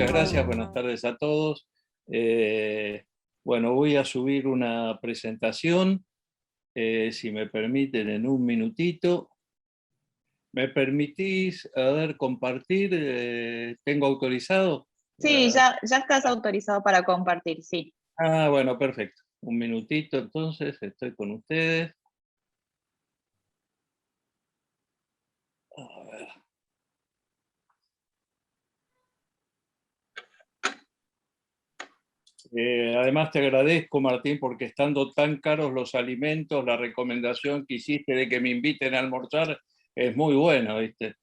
muchas gracias, buenas tardes a todos. Bueno, voy a subir una presentación, si me permiten, en un minutito. ¿Me permitís, a ver, compartir? ¿Tengo autorizado? Sí, ya estás autorizado para compartir, sí. Ah, bueno, perfecto. Un minutito, entonces, estoy con ustedes. A ver. Además te agradezco, Martín, porque estando tan caros los alimentos, la recomendación que hiciste de que me inviten a almorzar es muy buena, ¿viste?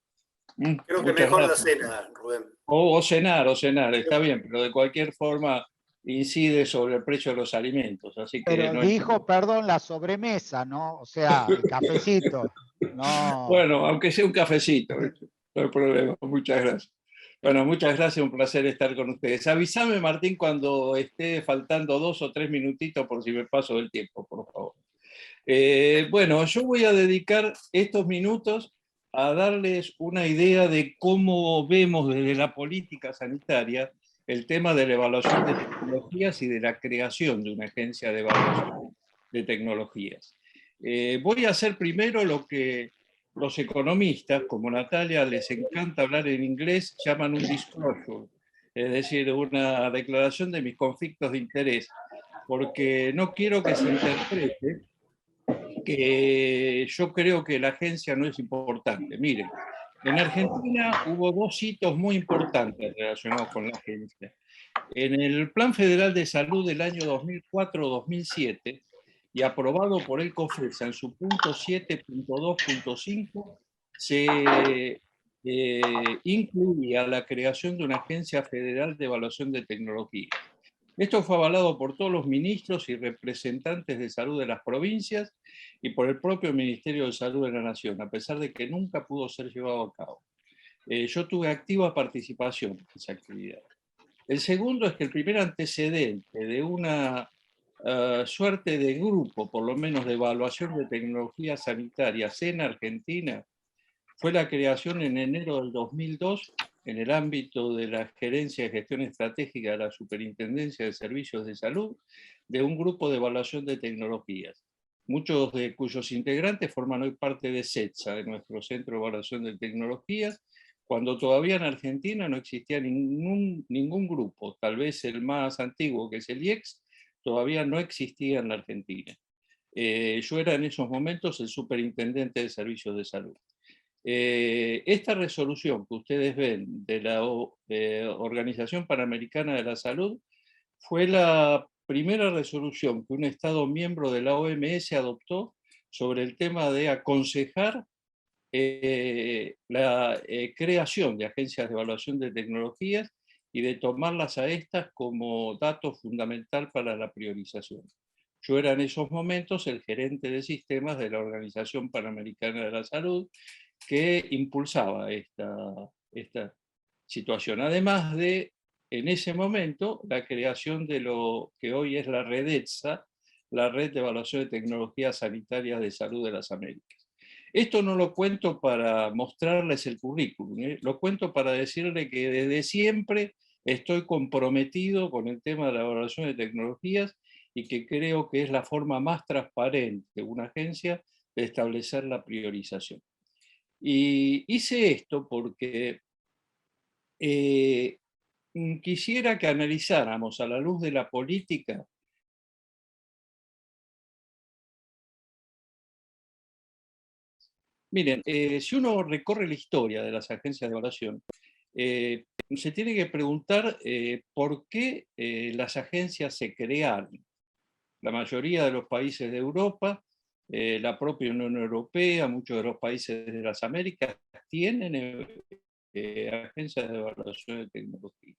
Creo que Muchas mejor la gracias. cena, Rubén. O cenar, está bien, pero de cualquier forma incide sobre el precio de los alimentos, así que Pero no dijo, perdón, la sobremesa, ¿no? O sea, el cafecito. No. Bueno, aunque sea un cafecito, no hay problema, muchas gracias. Bueno, muchas gracias, un placer estar con ustedes. Avísame, Martín, cuando esté faltando 2 o 3 minutitos por si me paso del tiempo, por favor. Bueno, yo voy a dedicar estos minutos a darles una idea de cómo vemos desde la política sanitaria el tema de la evaluación de tecnologías y de la creación de una agencia de evaluación de tecnologías. Voy a hacer primero lo que los economistas, como Natalia les encanta hablar en inglés, llaman un disclosure, es decir, una declaración de mis conflictos de interés, porque no quiero que se interprete que yo creo que la agencia no es importante. Miren, en Argentina hubo 2 hitos muy importantes relacionados con la agencia. En el Plan Federal de Salud del año 2004-2007, y aprobado por el COFESA en su punto 7.2.5, se incluía la creación de una agencia federal de evaluación de tecnología. Esto fue avalado por todos los ministros y representantes de salud de las provincias y por el propio Ministerio de Salud de la Nación, a pesar de que nunca pudo ser llevado a cabo. Yo tuve activa participación en esa actividad. El segundo es que el primer antecedente de una suerte de grupo, por lo menos de evaluación de tecnologías sanitarias en Argentina, fue la creación en enero del 2002, en el ámbito de la Gerencia de Gestión Estratégica de la Superintendencia de Servicios de Salud, de un grupo de evaluación de tecnologías, muchos de cuyos integrantes forman hoy parte de CETSA, de nuestro Centro de Evaluación de Tecnologías, cuando todavía en Argentina no existía ningún grupo, tal vez el más antiguo, que es el IEX, todavía no existía en la Argentina. Yo era en esos momentos el superintendente de Servicios de Salud. Esta resolución que ustedes ven de la Organización Panamericana de la Salud fue la primera resolución que un Estado miembro de la OMS adoptó sobre el tema de aconsejar la creación de agencias de evaluación de tecnologías y de tomarlas a estas como dato fundamental para la priorización. Yo era en esos momentos el gerente de sistemas de la Organización Panamericana de la Salud, que impulsaba esta situación. Además de, en ese momento, la creación de lo que hoy es la REDETSA, la Red de Evaluación de Tecnologías Sanitarias de Salud de las Américas. Esto no lo cuento para mostrarles el currículum, lo cuento para decirle que desde siempre estoy comprometido con el tema de la evaluación de tecnologías y que creo que es la forma más transparente de una agencia de establecer la priorización. Y hice esto porque quisiera que analizáramos a la luz de la política Miren, si uno recorre la historia de las agencias de evaluación, se tiene que preguntar por qué las agencias se crearon. La mayoría de los países de Europa, la propia Unión Europea, muchos de los países de las Américas tienen agencias de evaluación de tecnología.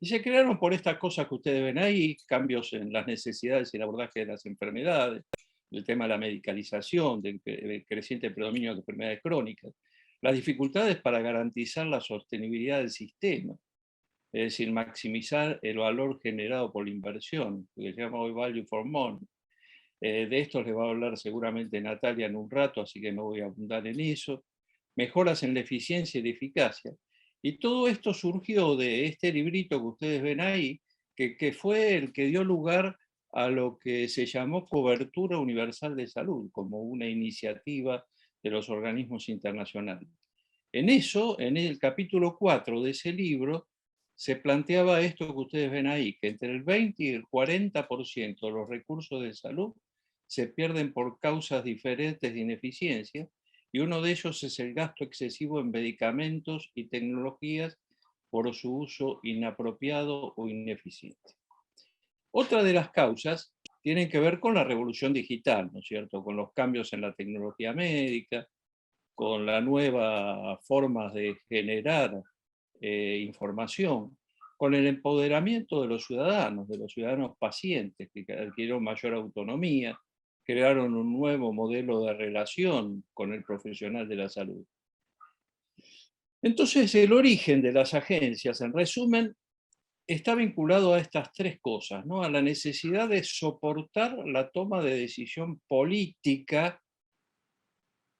Y se crearon por estas cosas que ustedes ven ahí, cambios en las necesidades y el abordaje de las enfermedades, el tema de la medicalización, del creciente predominio de enfermedades crónicas, las dificultades para garantizar la sostenibilidad del sistema, es decir, maximizar el valor generado por la inversión, que se llama hoy Value for Money. De esto les va a hablar seguramente Natalia en un rato, así que no voy a abundar en eso. Mejoras en la eficiencia y la eficacia. Y todo esto surgió de este librito que ustedes ven ahí, que fue el que dio lugar a lo que se llamó Cobertura Universal de Salud, como una iniciativa de los organismos internacionales. En eso, en el capítulo 4 de ese libro, se planteaba esto que ustedes ven ahí, que entre el 20 y el 40% de los recursos de salud se pierden por causas diferentes de ineficiencia, y uno de ellos es el gasto excesivo en medicamentos y tecnologías por su uso inapropiado o ineficiente. Otra de las causas tienen que ver con la revolución digital, ¿no es cierto? Con los cambios en la tecnología médica, con las nuevas formas de generar información, con el empoderamiento de los ciudadanos pacientes, que adquirieron mayor autonomía, crearon un nuevo modelo de relación con el profesional de la salud. Entonces, el origen de las agencias, en resumen, está vinculado a estas tres cosas, ¿no? A la necesidad de soportar la toma de decisión política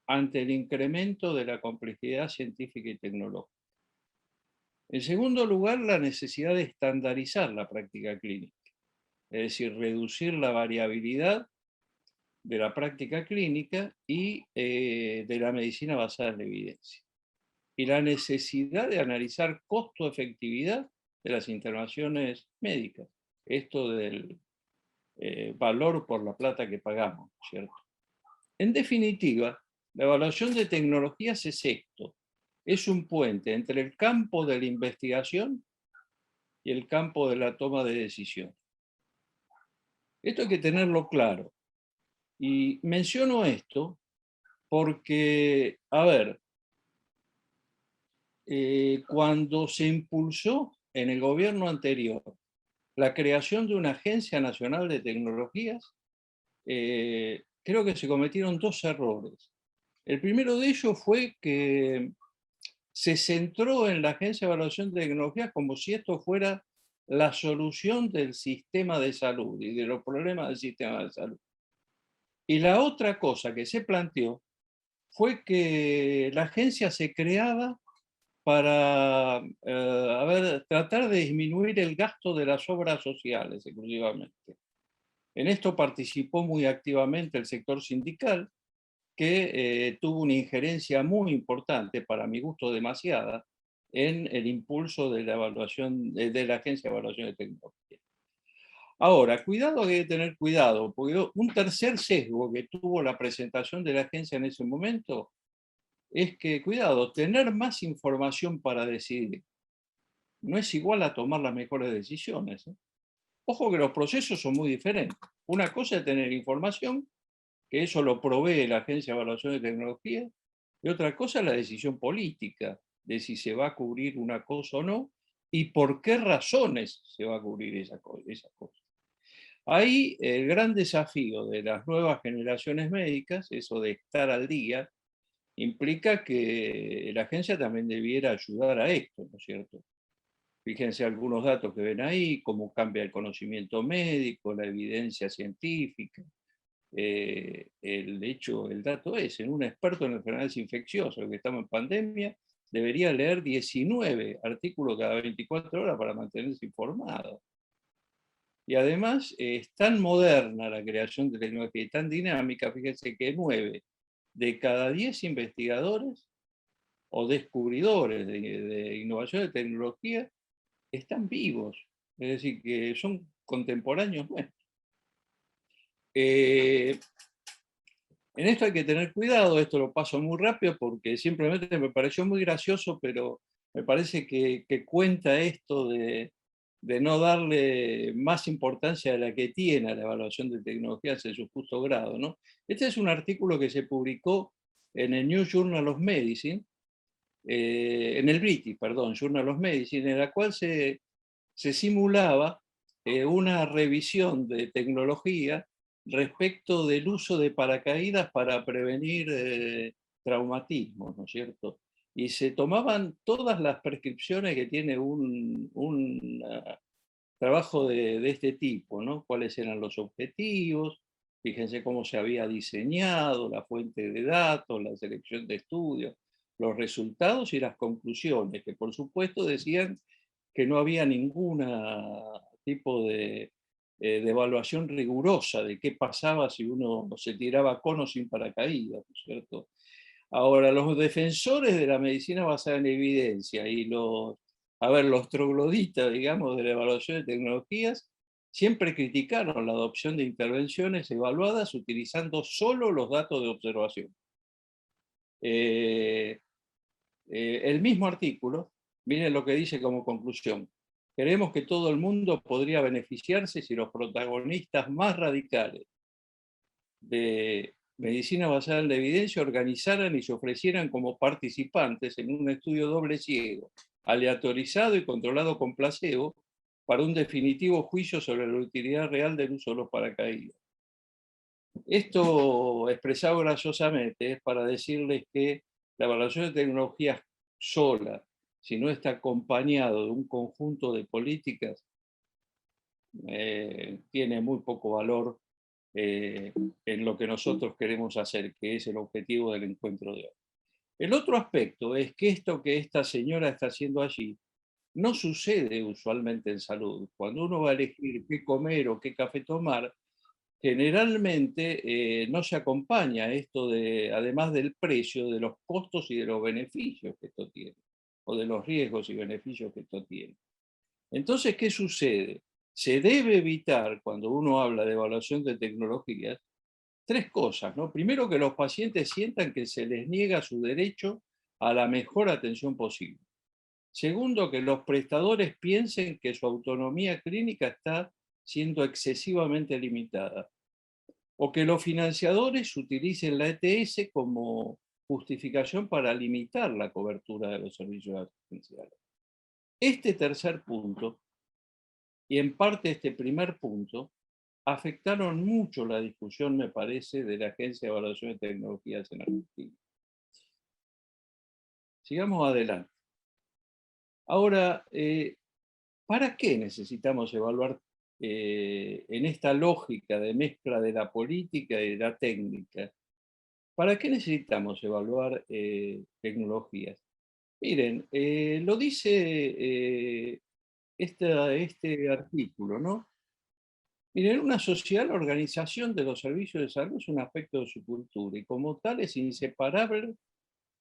ante el incremento de la complejidad científica y tecnológica. En segundo lugar, la necesidad de estandarizar la práctica clínica, es decir, reducir la variabilidad de la práctica clínica y de la medicina basada en la evidencia. Y la necesidad de analizar costo-efectividad de las intervenciones médicas. Esto del valor por la plata que pagamos, ¿cierto? En definitiva, la evaluación de tecnologías es esto. Es un puente entre el campo de la investigación y el campo de la toma de decisión. Esto hay que tenerlo claro. Y menciono esto porque, a ver, cuando se impulsó en el gobierno anterior la creación de una Agencia Nacional de Tecnologías, creo que se cometieron dos errores. El primero de ellos fue que se centró en la Agencia de Evaluación de Tecnologías como si esto fuera la solución del sistema de salud y de los problemas del sistema de salud. Y la otra cosa que se planteó fue que la agencia se creaba para tratar de disminuir el gasto de las obras sociales exclusivamente. En esto participó muy activamente el sector sindical, que tuvo una injerencia muy importante, para mi gusto demasiada, en el impulso de la evaluación de la Agencia de Evaluación de Tecnología. Ahora, cuidado, hay que tener cuidado, porque un tercer sesgo que tuvo la presentación de la agencia en ese momento es que, cuidado, tener más información para decidir no es igual a tomar las mejores decisiones. Ojo que los procesos son muy diferentes. Una cosa es tener información, que eso lo provee la Agencia de Evaluación de Tecnología, y otra cosa es la decisión política, de si se va a cubrir una cosa o no, y por qué razones se va a cubrir esa cosa. Ahí el gran desafío de las nuevas generaciones médicas, eso de estar al día, implica que la agencia también debiera ayudar a esto, ¿no es cierto? Fíjense algunos datos que ven ahí, cómo cambia el conocimiento médico, la evidencia científica. El dato es, en un experto en enfermedades infecciosas, que estamos en pandemia, debería leer 19 artículos cada 24 horas para mantenerse informado. Y además es tan moderna la creación de tecnología y tan dinámica, fíjense que 9 de cada 10 investigadores o descubridores de innovación de tecnología están vivos, es decir, que son contemporáneos nuestros. En esto hay que tener cuidado, esto lo paso muy rápido porque simplemente me pareció muy gracioso, pero me parece que cuenta esto de no darle más importancia de la que tiene a la evaluación de tecnologías en su justo grado, ¿no? Este es un artículo que se publicó en el New Journal of Medicine, en el British, perdón, Journal of Medicine, en la cual se simulaba una revisión de tecnología respecto del uso de paracaídas para prevenir traumatismos, ¿no es cierto? Y se tomaban todas las prescripciones que tiene un trabajo de este tipo, ¿no? Cuáles eran los objetivos, fíjense cómo se había diseñado, la fuente de datos, la selección de estudios. los resultados y las conclusiones, que por supuesto decían que no había ningún tipo de evaluación rigurosa de qué pasaba si uno se tiraba cono sin paracaídas, ¿no es cierto? Ahora, los defensores de la medicina basada en evidencia y los trogloditas, digamos, de la evaluación de tecnologías, siempre criticaron la adopción de intervenciones evaluadas utilizando solo los datos de observación. El mismo artículo, miren lo que dice como conclusión: creemos que todo el mundo podría beneficiarse si los protagonistas más radicales de medicina basada en la evidencia organizaran y se ofrecieran como participantes en un estudio doble ciego, aleatorizado y controlado con placebo, para un definitivo juicio sobre la utilidad real del uso de los paracaídas. Esto, expresado graciosamente, es para decirles que la evaluación de tecnologías sola, si no está acompañado de un conjunto de políticas, tiene muy poco valor en lo que nosotros queremos hacer, que es el objetivo del encuentro de hoy. El otro aspecto es que esto que esta señora está haciendo allí no sucede usualmente en salud. Cuando uno va a elegir qué comer o qué café tomar, generalmente no se acompaña esto de, además del precio, de los costos y de los beneficios que esto tiene, o de los riesgos y beneficios que esto tiene. Entonces, ¿qué sucede? Se debe evitar, cuando uno habla de evaluación de tecnologías, tres cosas, ¿no? Primero, que los pacientes sientan que se les niega su derecho a la mejor atención posible. Segundo, que los prestadores piensen que su autonomía clínica está siendo excesivamente limitada, o que los financiadores utilicen la ETS como justificación para limitar la cobertura de los servicios asistenciales. Este tercer punto, y en parte este primer punto, afectaron mucho la discusión, me parece, de la Agencia de Evaluación de Tecnologías en Argentina. Sigamos adelante. Ahora, ¿para qué necesitamos evaluar en esta lógica de mezcla de la política y de la técnica? ¿Para qué necesitamos evaluar tecnologías? Miren, lo dice este artículo, ¿no? Miren, en una sociedad, la organización de los servicios de salud es un aspecto de su cultura y como tal es inseparable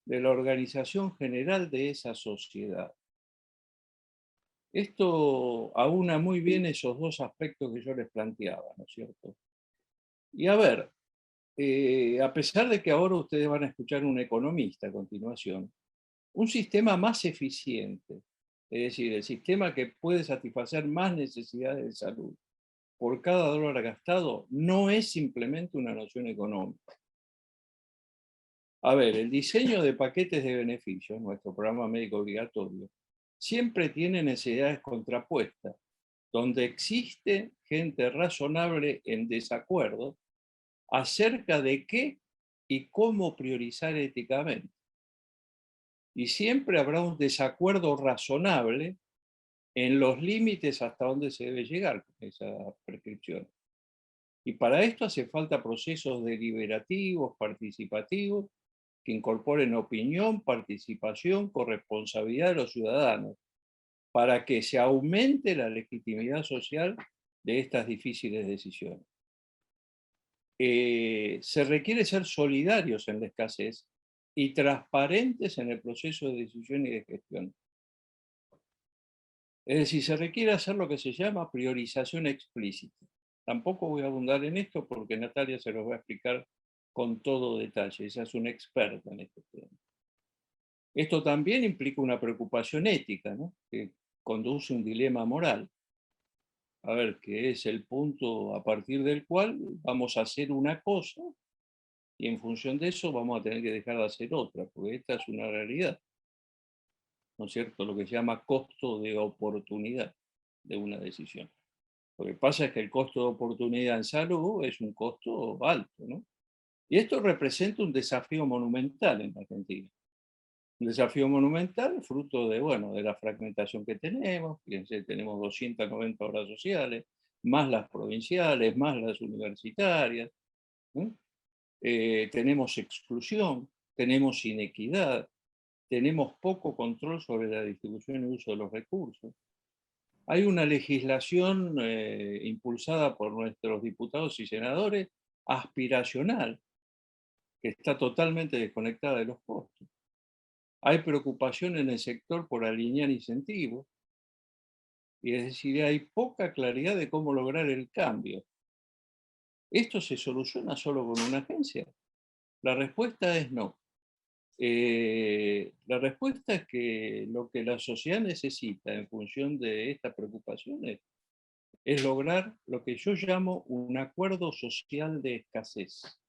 de la organización general de esa sociedad. Esto aúna muy bien esos dos aspectos que yo les planteaba, ¿no es cierto? Y a ver, a pesar de que ahora ustedes van a escuchar un economista a continuación, un sistema más eficiente, es decir, el sistema que puede satisfacer más necesidades de salud por cada dólar gastado, no es simplemente una noción económica. A ver, el diseño de paquetes de beneficios, nuestro programa médico obligatorio, siempre tiene necesidades contrapuestas, donde existe gente razonable en desacuerdo acerca de qué y cómo priorizar éticamente. Y siempre habrá un desacuerdo razonable en los límites hasta donde se debe llegar con esa prescripción. Y para esto hace falta procesos deliberativos, participativos, que incorporen opinión, participación, corresponsabilidad de los ciudadanos, para que se aumente la legitimidad social de estas difíciles decisiones. Se requiere ser solidarios en la escasez y transparentes en el proceso de decisión y de gestión. Es decir, se requiere hacer lo que se llama priorización explícita. Tampoco voy a abundar en esto porque Natalia se los va a explicar con todo detalle. Ella es una experta en este tema. Esto también implica una preocupación ética, ¿no? Que conduce a un dilema moral. A ver, que es el punto a partir del cual vamos a hacer una cosa y en función de eso vamos a tener que dejar de hacer otra, porque esta es una realidad, ¿no es cierto? Lo que se llama costo de oportunidad de una decisión. Lo que pasa es que el costo de oportunidad en salud es un costo alto, ¿no? Y esto representa un desafío monumental en Argentina. Un desafío monumental fruto de, bueno, de la fragmentación que tenemos. Fíjense, tenemos 290 obras sociales, más las provinciales, más las universitarias, ¿no? Tenemos exclusión, tenemos inequidad, tenemos poco control sobre la distribución y uso de los recursos. Hay una legislación impulsada por nuestros diputados y senadores aspiracional, que está totalmente desconectada de los costos. Hay preocupación en el sector por alinear incentivos, y es decir, hay poca claridad de cómo lograr el cambio. ¿Esto se soluciona solo con una agencia? La respuesta es no. La respuesta es que lo que la sociedad necesita en función de estas preocupaciones es lograr lo que yo llamo un acuerdo social de escasez,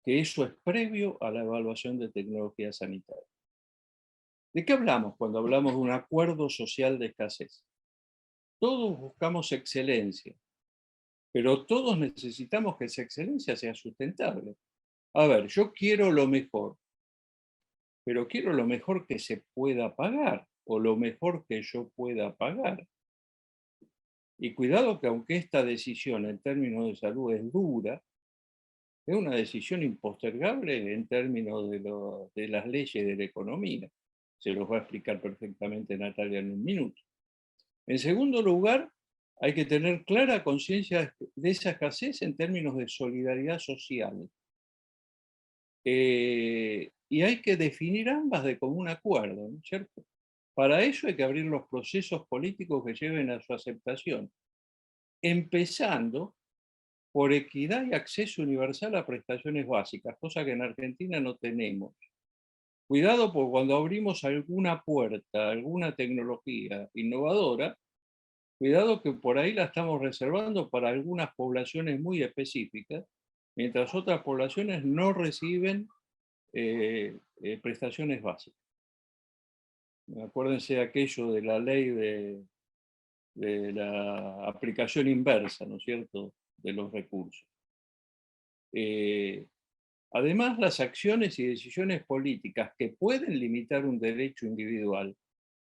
que eso es previo a la evaluación de tecnología sanitaria. ¿De qué hablamos cuando hablamos de un acuerdo social de escasez? Todos buscamos excelencia, pero todos necesitamos que esa excelencia sea sustentable. A ver, yo quiero lo mejor, pero quiero lo mejor que se pueda pagar o lo mejor que yo pueda pagar. Y cuidado que aunque esta decisión en términos de salud es dura, es una decisión impostergable en términos de las leyes de la economía. Se los va a explicar perfectamente Natalia en un minuto. En segundo lugar, hay que tener clara conciencia de esa escasez en términos de solidaridad social. Y hay que definir ambas de común acuerdo, ¿no es cierto? Para eso hay que abrir los procesos políticos que lleven a su aceptación, empezando por equidad y acceso universal a prestaciones básicas, cosa que en Argentina no tenemos. Cuidado porque cuando abrimos alguna puerta, alguna tecnología innovadora, cuidado que por ahí la estamos reservando para algunas poblaciones muy específicas, mientras otras poblaciones no reciben prestaciones básicas. Acuérdense de aquello de la ley de la aplicación inversa, ¿no es cierto?, de los recursos. Además, las acciones y decisiones políticas que pueden limitar un derecho individual,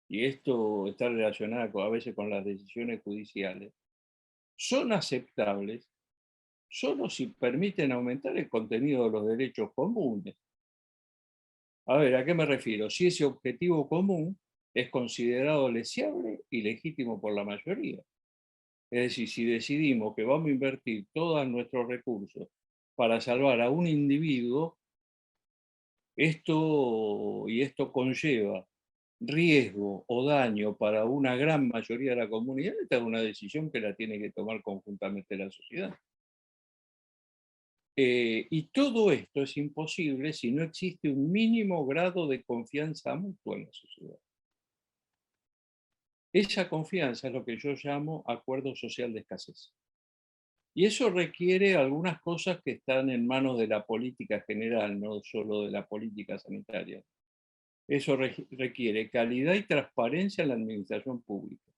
y esto está relacionado a veces con las decisiones judiciales, son aceptables solo si permiten aumentar el contenido de los derechos comunes. A ver, ¿a qué me refiero? Si ese objetivo común es considerado deseable y legítimo por la mayoría. Es decir, si decidimos que vamos a invertir todos nuestros recursos para salvar a un individuo, esto conlleva riesgo o daño para una gran mayoría de la comunidad, esta es una decisión que la tiene que tomar conjuntamente la sociedad. Y todo esto es imposible si no existe un mínimo grado de confianza mutua en la sociedad. Esa confianza es lo que yo llamo acuerdo social de escasez. Y eso requiere algunas cosas que están en manos de la política general, no solo de la política sanitaria. Eso requiere calidad y transparencia en la administración pública,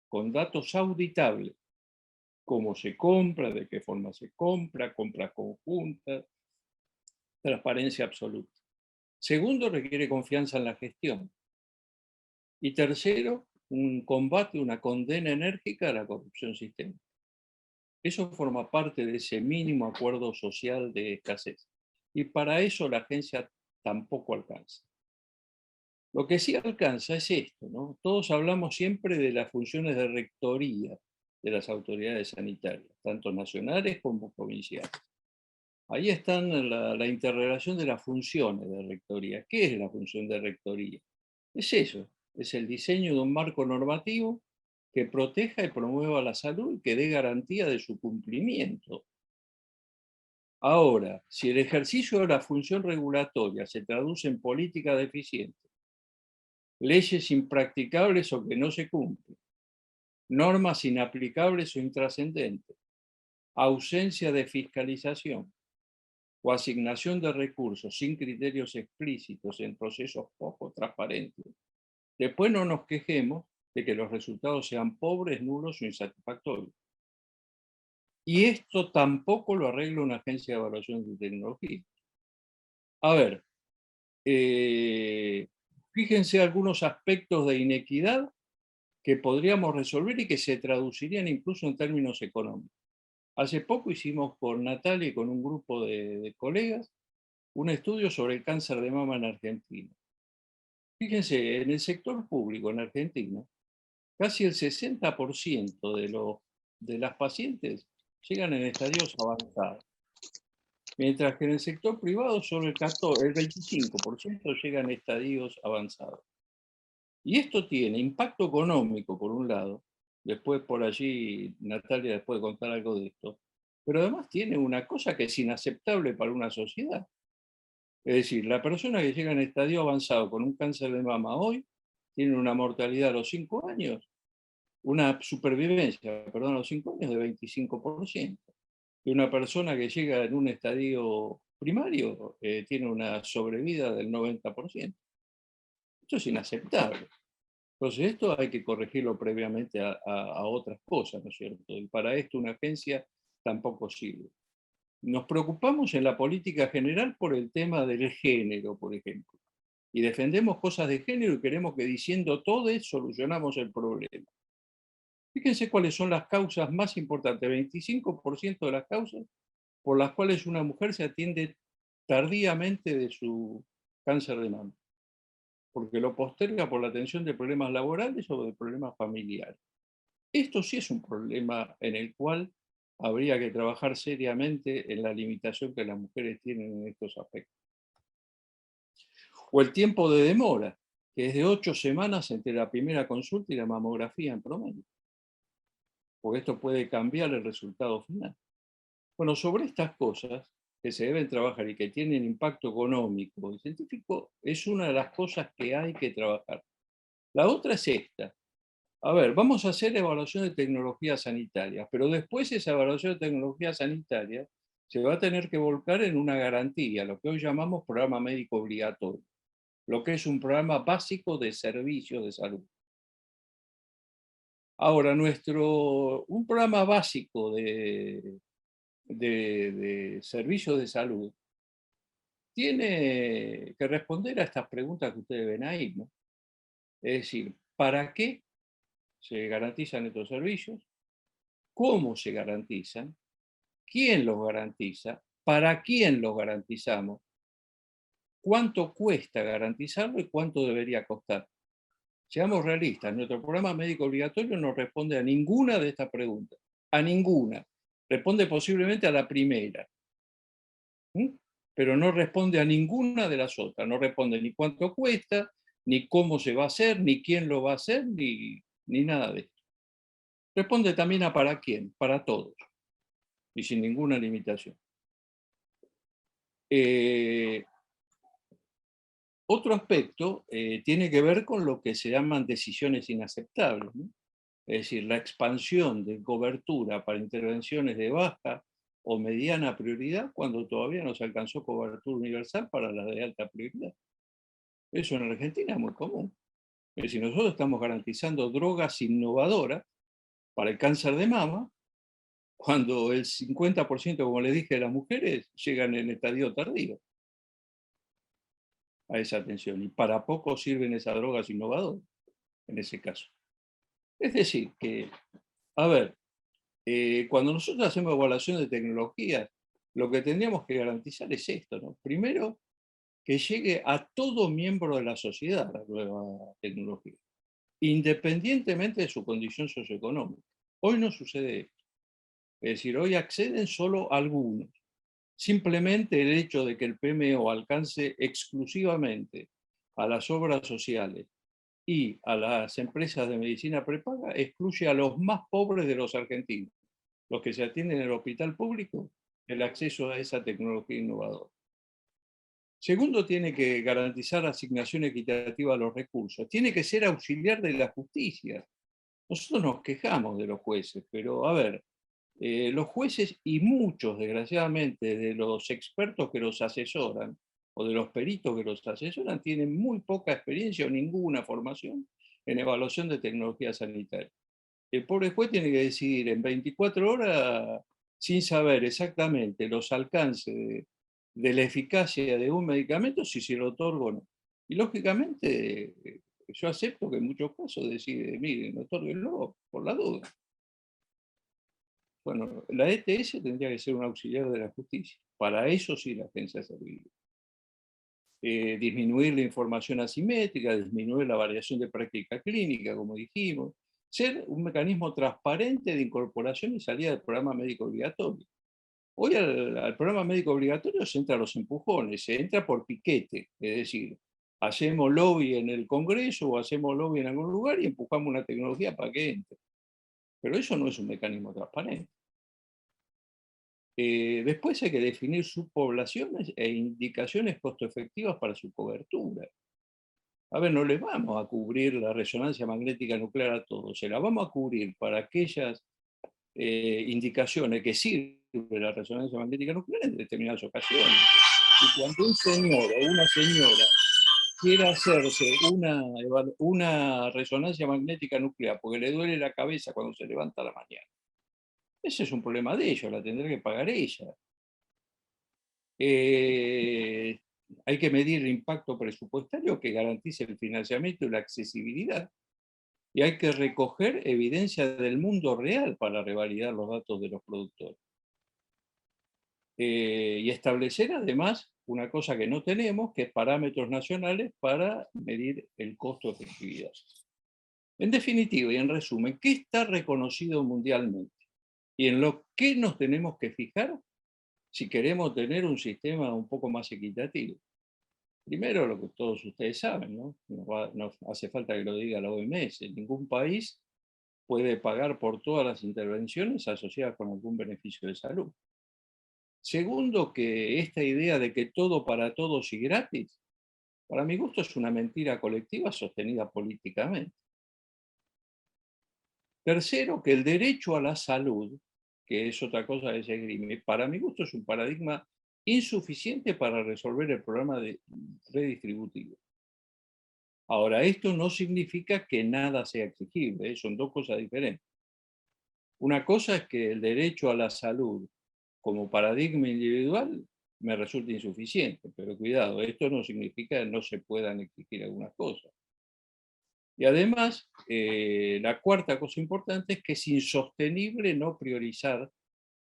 con datos auditables, cómo se compra, de qué forma se compra, compras conjuntas, transparencia absoluta. Segundo, requiere confianza en la gestión. Y tercero, un combate, una condena enérgica a la corrupción sistémica. Eso forma parte de ese mínimo acuerdo social de escasez. Y para eso la agencia tampoco alcanza. Lo que sí alcanza es esto, ¿no? Todos hablamos siempre de las funciones de rectoría de las autoridades sanitarias, tanto nacionales como provinciales. Ahí está la interrelación de las funciones de rectoría. ¿Qué es la función de rectoría? Es eso, es el diseño de un marco normativo que proteja y promueva la salud y que dé garantía de su cumplimiento. Ahora, si el ejercicio de la función regulatoria se traduce en política deficiente, leyes impracticables o que no se cumplen, normas inaplicables o intrascendentes, ausencia de fiscalización o asignación de recursos sin criterios explícitos en procesos poco transparentes, después no nos quejemos de que los resultados sean pobres, nulos o insatisfactorios. Y esto tampoco lo arregla una agencia de evaluación de tecnología. A ver, fíjense algunos aspectos de inequidad que podríamos resolver y que se traducirían incluso en términos económicos. Hace poco hicimos con Natalia y con un grupo de colegas un estudio sobre el cáncer de mama en Argentina. Fíjense, en el sector público en Argentina, casi el 60% de las pacientes llegan en estadios avanzados, mientras que en el sector privado solo el 25% llega en estadios avanzados. Y esto tiene impacto económico, por un lado, después por allí Natalia después de contar algo de esto, pero además tiene una cosa que es inaceptable para una sociedad. Es decir, la persona que llega en estadio avanzado con un cáncer de mama hoy tiene una mortalidad a los 5 años, una supervivencia, perdón, a los 5 años de 25%. Y una persona que llega en un estadio primario tiene una sobrevida del 90%. Esto es inaceptable. Entonces, esto hay que corregirlo previamente a otras cosas, ¿no es cierto? Y para esto una agencia tampoco sirve. Nos preocupamos en la política general por el tema del género, por ejemplo. Y defendemos cosas de género y queremos que diciendo todo solucionamos el problema. Fíjense cuáles son las causas más importantes. 25% de las causas por las cuales una mujer se atiende tardíamente de su cáncer de mama, porque lo posterga por la atención de problemas laborales o de problemas familiares. Esto sí es un problema en el cual habría que trabajar seriamente en la limitación que las mujeres tienen en estos aspectos. O el tiempo de demora, que es de 8 semanas entre la primera consulta y la mamografía en promedio, porque esto puede cambiar el resultado final. Bueno, sobre estas cosas que se deben trabajar y que tienen impacto económico y científico, es una de las cosas que hay que trabajar. La otra es esta. A ver, vamos a hacer evaluación de tecnologías sanitarias, pero después esa evaluación de tecnologías sanitarias se va a tener que volcar en una garantía, lo que hoy llamamos programa médico obligatorio, lo que es un programa básico de servicios de salud. Ahora, un programa básico de servicios de salud tiene que responder a estas preguntas que ustedes ven ahí, ¿no? Es decir, ¿para qué se garantizan estos servicios? ¿Cómo se garantizan? ¿Quién los garantiza? ¿Para quién los garantizamos? ¿Cuánto cuesta garantizarlo y cuánto debería costar? Seamos realistas, nuestro programa médico obligatorio no responde a ninguna de estas preguntas. A ninguna. Responde posiblemente a la primera. Pero no responde a ninguna de las otras. No responde ni cuánto cuesta, ni cómo se va a hacer, ni quién lo va a hacer, ni nada de esto. Responde también a para quién, para todos, y sin ninguna limitación. Otro aspecto tiene que ver con lo que se llaman decisiones inaceptables, ¿no? Es decir, la expansión de cobertura para intervenciones de baja o mediana prioridad cuando todavía no se alcanzó cobertura universal para las de alta prioridad. Eso en Argentina es muy común. Es decir, nosotros estamos garantizando drogas innovadoras para el cáncer de mama, cuando el 50%, como les dije, de las mujeres llegan en estadio tardío a esa atención. Y para poco sirven esas drogas innovadoras, en ese caso. Es decir, que, a ver, cuando nosotros hacemos evaluación de tecnologías, lo que tendríamos que garantizar es esto, ¿no? Primero, que llegue a todo miembro de la sociedad la nueva tecnología, independientemente de su condición socioeconómica. Hoy no sucede esto. Es decir, hoy acceden solo algunos. Simplemente el hecho de que el PMO alcance exclusivamente a las obras sociales y a las empresas de medicina prepaga excluye a los más pobres de los argentinos, los que se atienden en el hospital público, el acceso a esa tecnología innovadora. Segundo, tiene que garantizar asignación equitativa a los recursos. Tiene que ser auxiliar de la justicia. Nosotros nos quejamos de los jueces, pero a ver, los jueces y muchos, desgraciadamente, de los expertos que los asesoran o de los peritos que los asesoran, tienen muy poca experiencia o ninguna formación en evaluación de tecnología sanitaria. El pobre juez tiene que decidir en 24 horas sin saber exactamente los alcances de la eficacia de un medicamento, si se lo otorga o no. Y lógicamente, yo acepto que en muchos casos decide, miren, otórguenlo por la duda. Bueno, la ETS tendría que ser un auxiliar de la justicia. Para eso sí la agencia serviría. disminuir la información asimétrica, disminuir la variación de práctica clínica, como dijimos, ser un mecanismo transparente de incorporación y salida del programa médico obligatorio. Hoy al programa médico obligatorio se entra a los empujones, se entra por piquete, es decir, hacemos lobby en el Congreso o hacemos lobby en algún lugar y empujamos una tecnología para que entre. Pero eso no es un mecanismo transparente. Después hay que definir subpoblaciones e indicaciones costo efectivas para su cobertura. A ver, no les vamos a cubrir la resonancia magnética nuclear a todos, se la vamos a cubrir para aquellas indicaciones que sirve la resonancia magnética nuclear en determinadas ocasiones. Y cuando un señor o una señora quiera hacerse una resonancia magnética nuclear porque le duele la cabeza cuando se levanta a la mañana, ese es un problema de ellos, la tendrá que pagar ella. Hay que medir el impacto presupuestario que garantice el financiamiento y la accesibilidad. Y hay que recoger evidencia del mundo real para revalidar los datos de los productores. Y establecer además una cosa que no tenemos, que es parámetros nacionales para medir el costo-efectividad. En definitiva y en resumen, ¿qué está reconocido mundialmente? Y en lo que nos tenemos que fijar si queremos tener un sistema un poco más equitativo. Primero, lo que todos ustedes saben, ¿no? No hace falta que lo diga la OMS, ningún país puede pagar por todas las intervenciones asociadas con algún beneficio de salud. Segundo, que esta idea de que todo para todos y gratis, para mi gusto es una mentira colectiva sostenida políticamente. Tercero, que el derecho a la salud, que es otra cosa que se esgrime, para mi gusto es un paradigma insuficiente para resolver el problema redistributivo. Ahora, esto no significa que nada sea exigible, son dos cosas diferentes. Una cosa es que el derecho a la salud como paradigma individual me resulta insuficiente, pero cuidado, esto no significa que no se puedan exigir algunas cosas. Y además, la cuarta cosa importante es que es insostenible no priorizar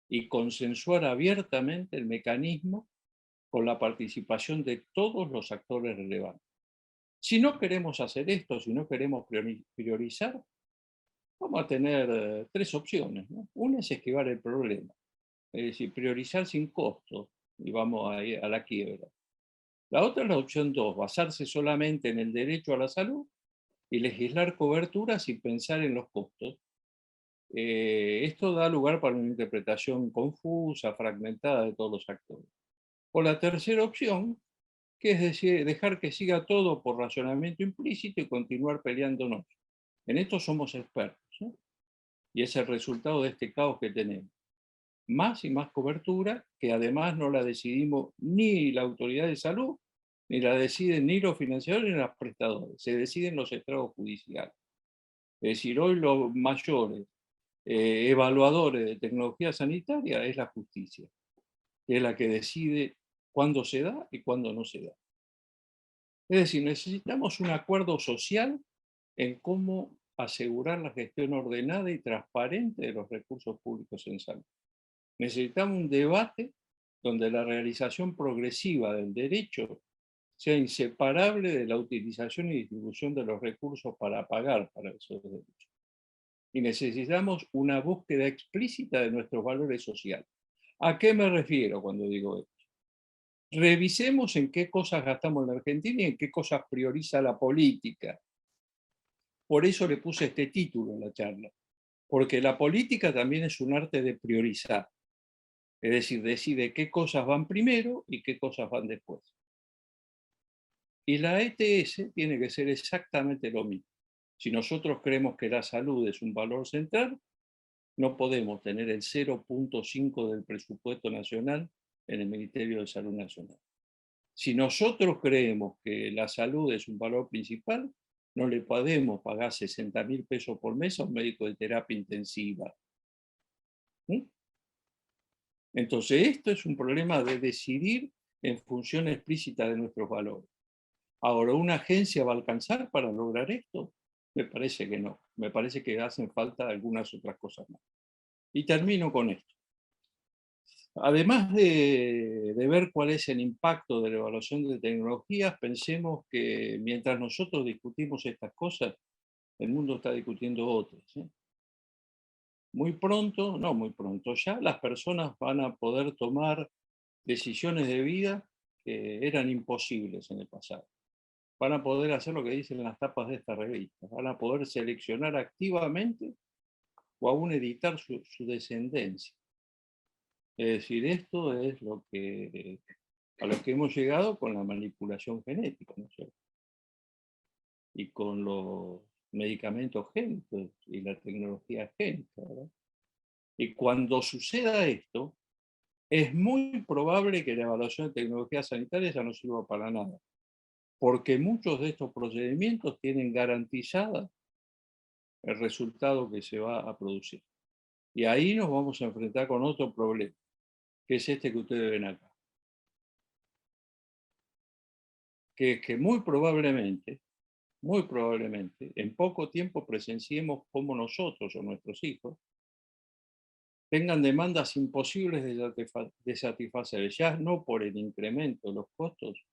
y consensuar abiertamente el mecanismo con la participación de todos los actores relevantes. Si no queremos hacer esto, si no queremos priorizar, vamos a tener tres opciones, ¿no? Una es esquivar el problema, es decir, priorizar sin costo y vamos a la quiebra. La otra es la opción 2, basarse solamente en el derecho a la salud y legislar cobertura sin pensar en los costos. Esto da lugar para una interpretación confusa, fragmentada de todos los actores. O la tercera opción, que es decir, dejar que siga todo por razonamiento implícito y continuar peleándonos. En esto somos expertos, ¿no? Y es el resultado de este caos que tenemos. Más y más cobertura, que además no la decidimos ni la autoridad de salud, ni la deciden ni los financiadores ni los prestadores, se deciden los estrados judiciales. Es decir, hoy los mayores evaluadores de tecnología sanitaria es la justicia, que es la que decide cuándo se da y cuándo no se da. Es decir, necesitamos un acuerdo social en cómo asegurar la gestión ordenada y transparente de los recursos públicos en salud. Necesitamos un debate donde la realización progresiva del derecho sea inseparable de la utilización y distribución de los recursos para pagar para esos derechos. Y necesitamos una búsqueda explícita de nuestros valores sociales. ¿A qué me refiero cuando digo esto? Revisemos en qué cosas gastamos en la Argentina y en qué cosas prioriza la política. Por eso le puse este título a la charla, porque la política también es un arte de priorizar. Es decir, decide qué cosas van primero y qué cosas van después. Y la ETS tiene que ser exactamente lo mismo. Si nosotros creemos que la salud es un valor central, no podemos tener el 0,5 del presupuesto nacional en el Ministerio de Salud Nacional. Si nosotros creemos que la salud es un valor principal, no le podemos pagar 60.000 pesos por mes a un médico de terapia intensiva. ¿Mm? Entonces, esto es un problema de decidir en función explícita de nuestros valores. Ahora, ¿una agencia va a alcanzar para lograr esto? Me parece que no. Me parece que hacen falta algunas otras cosas más. Y termino con esto. Además de ver cuál es el impacto de la evaluación de tecnologías, pensemos que mientras nosotros discutimos estas cosas, el mundo está discutiendo otras. Muy pronto, no muy pronto, ya las personas van a poder tomar decisiones de vida que eran imposibles en el pasado. Van a poder hacer lo que dicen las tapas de esta revista, van a poder seleccionar activamente o aún editar su descendencia. Es decir, esto es a lo que hemos llegado con la manipulación genética, ¿no es cierto? Y con los medicamentos génicos y la tecnología génica, ¿verdad? Y cuando suceda esto, es muy probable que la evaluación de tecnología sanitaria ya no sirva para nada, porque muchos de estos procedimientos tienen garantizada el resultado que se va a producir. Y ahí nos vamos a enfrentar con otro problema, que es este que ustedes ven acá. Que es que muy probablemente, en poco tiempo presenciemos cómo nosotros o nuestros hijos tengan demandas imposibles de satisfacer, ya no por el incremento de los costos,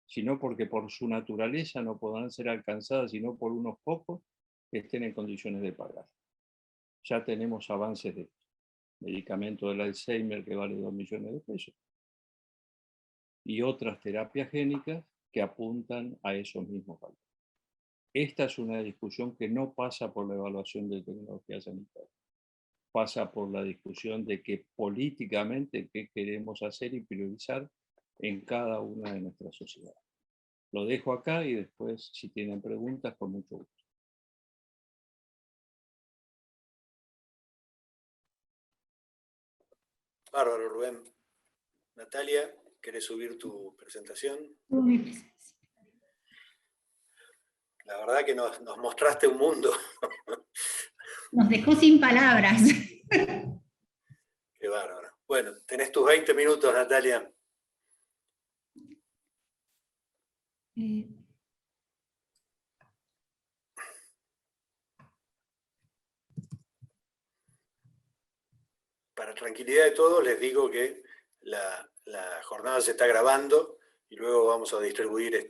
sino porque por su naturaleza no podrán ser alcanzadas sino por unos pocos que estén en condiciones de pagar. Ya tenemos avances de esto. Medicamento del Alzheimer que vale 2 millones de pesos. Y otras terapias génicas que apuntan a esos mismos valores. Esta es una discusión que no pasa por la evaluación de tecnología sanitaria. Pasa por la discusión de que políticamente qué queremos hacer y priorizar en cada una de nuestras sociedades. Lo dejo acá y después, si tienen preguntas, con mucho gusto. Bárbaro, Rubén. Natalia, ¿querés subir tu presentación? La verdad que nos mostraste un mundo. Nos dejó sin palabras. Qué bárbaro. Bueno, tenés tus 20 minutos, Natalia. Para tranquilidad de todos, les digo que la jornada se está grabando y luego vamos a distribuir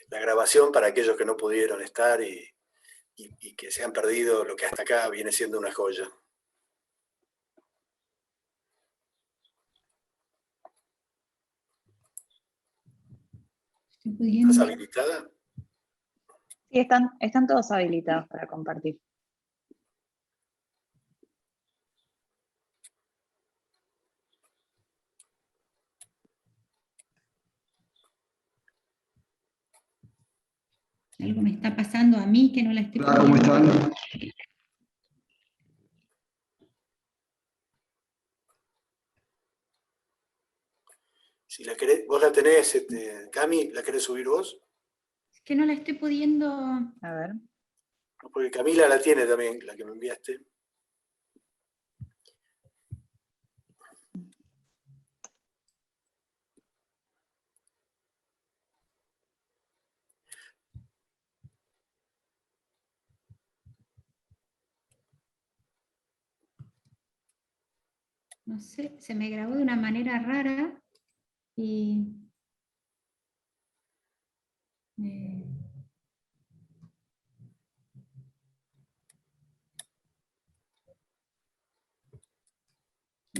la grabación para aquellos que no pudieron estar y que se han perdido lo que hasta acá viene siendo una joya. ¿Estás habilitada? Sí, están todos habilitados para compartir. Algo me está pasando a mí que no la estoy Hola, ¿cómo están? Si la querés, vos la tenés, Cami, ¿la querés subir vos? Es que no la estoy pudiendo... A ver. Porque Camila la tiene también, la que me enviaste. No sé, se me grabó de una manera rara y... no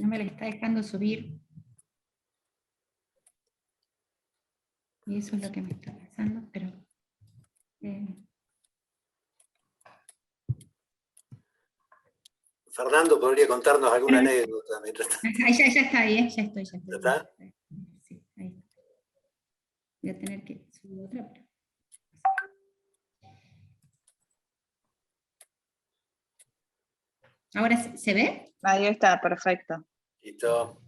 me la está dejando subir. Y eso es lo que me está pasando, pero... Fernando podría contarnos alguna anécdota mientras tanto. Ya está ahí, ya estoy. ¿Ya está? Sí, ahí está. Voy a tener que subir otra, pero... ¿Ahora se ve? Ahí está, perfecto. Listo.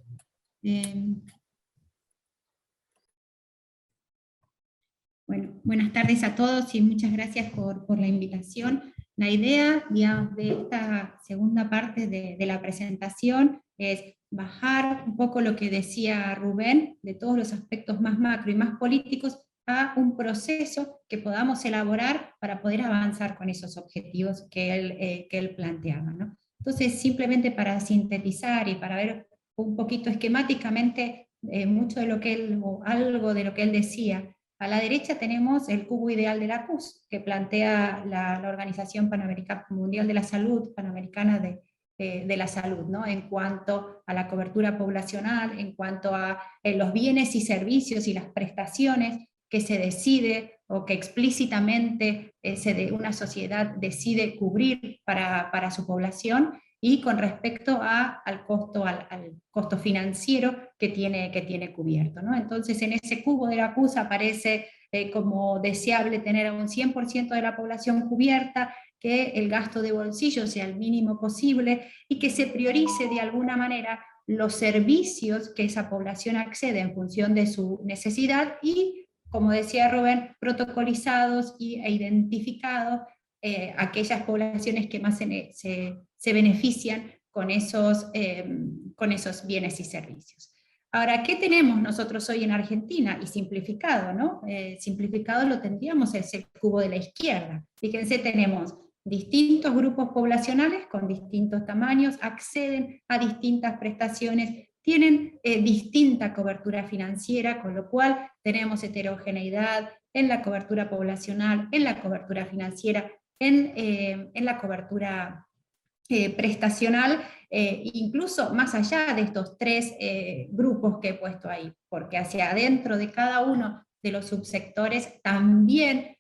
Bueno, buenas tardes a todos y muchas gracias por la invitación. La idea, digamos, de esta segunda parte de la presentación es bajar un poco lo que decía Rubén, de todos los aspectos más macro y más políticos, a un proceso que podamos elaborar para poder avanzar con esos objetivos que él planteaba, ¿no? Entonces, simplemente para sintetizar y para ver un poquito esquemáticamente mucho de lo que él, o algo de lo que él decía. A la derecha tenemos el cubo ideal de la CUS, que plantea la Organización Mundial de la Salud, Panamericana de la Salud, ¿no? En cuanto a la cobertura poblacional, en cuanto a los bienes y servicios y las prestaciones que se decide o que explícitamente una sociedad decide cubrir para su población, y con respecto al costo financiero que tiene cubierto, ¿no? Entonces en ese cubo de la CUS aparece como deseable tener a un 100% de la población cubierta, que el gasto de bolsillo sea el mínimo posible y que se priorice de alguna manera los servicios que esa población accede en función de su necesidad y, como decía Rubén, protocolizados e identificados aquellas poblaciones que más se benefician con esos bienes y servicios. Ahora, ¿qué tenemos nosotros hoy en Argentina? Y simplificado, ¿no? Simplificado lo tendríamos, es el cubo de la izquierda. Fíjense, tenemos distintos grupos poblacionales con distintos tamaños, acceden a distintas prestaciones, tienen distinta cobertura financiera, con lo cual tenemos heterogeneidad en la cobertura poblacional, en la cobertura financiera, en la cobertura prestacional, incluso más allá de estos tres grupos que he puesto ahí, porque hacia adentro de cada uno de los subsectores también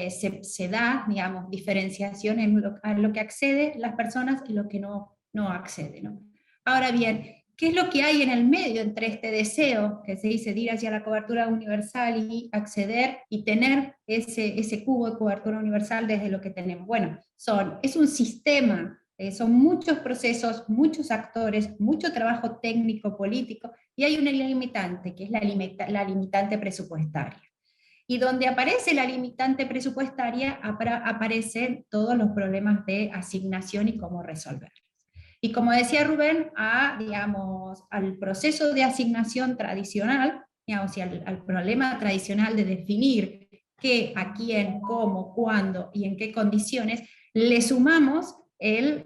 se da, digamos, diferenciación en lo que accede las personas y lo que no accede, ¿no? Ahora bien, ¿qué es lo que hay en el medio entre este deseo que se dice de ir hacia la cobertura universal y acceder y tener ese cubo de cobertura universal desde lo que tenemos? Bueno, es un sistema, son muchos procesos, muchos actores, mucho trabajo técnico, político, y hay una limitante, que es la limitante presupuestaria. Y donde aparece la limitante presupuestaria, aparecen todos los problemas de asignación y cómo resolverlos. Y como decía Rubén, al proceso de asignación tradicional, digamos, y al problema tradicional de definir qué, a quién, cómo, cuándo y en qué condiciones, le sumamos el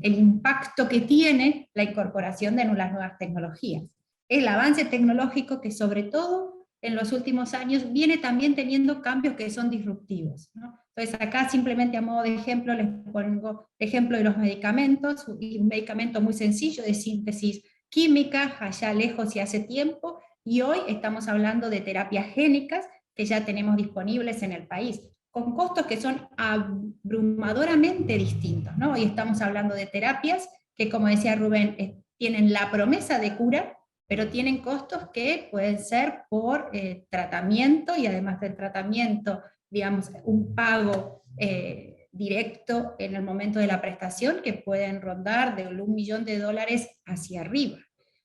impacto que tiene la incorporación de las nuevas tecnologías. El avance tecnológico que sobre todo en los últimos años viene también teniendo cambios que son disruptivos, ¿no? Entonces acá simplemente a modo de ejemplo les pongo ejemplo de los medicamentos, un medicamento muy sencillo de síntesis química, allá lejos y hace tiempo, y hoy estamos hablando de terapias génicas que ya tenemos disponibles en el país, con costos que son abrumadoramente distintos, ¿no? Hoy estamos hablando de terapias que, como decía Rubén, tienen la promesa de cura, pero tienen costos que pueden ser por tratamiento, y además del tratamiento, digamos, un pago directo en el momento de la prestación, que pueden rondar de $1 millón hacia arriba.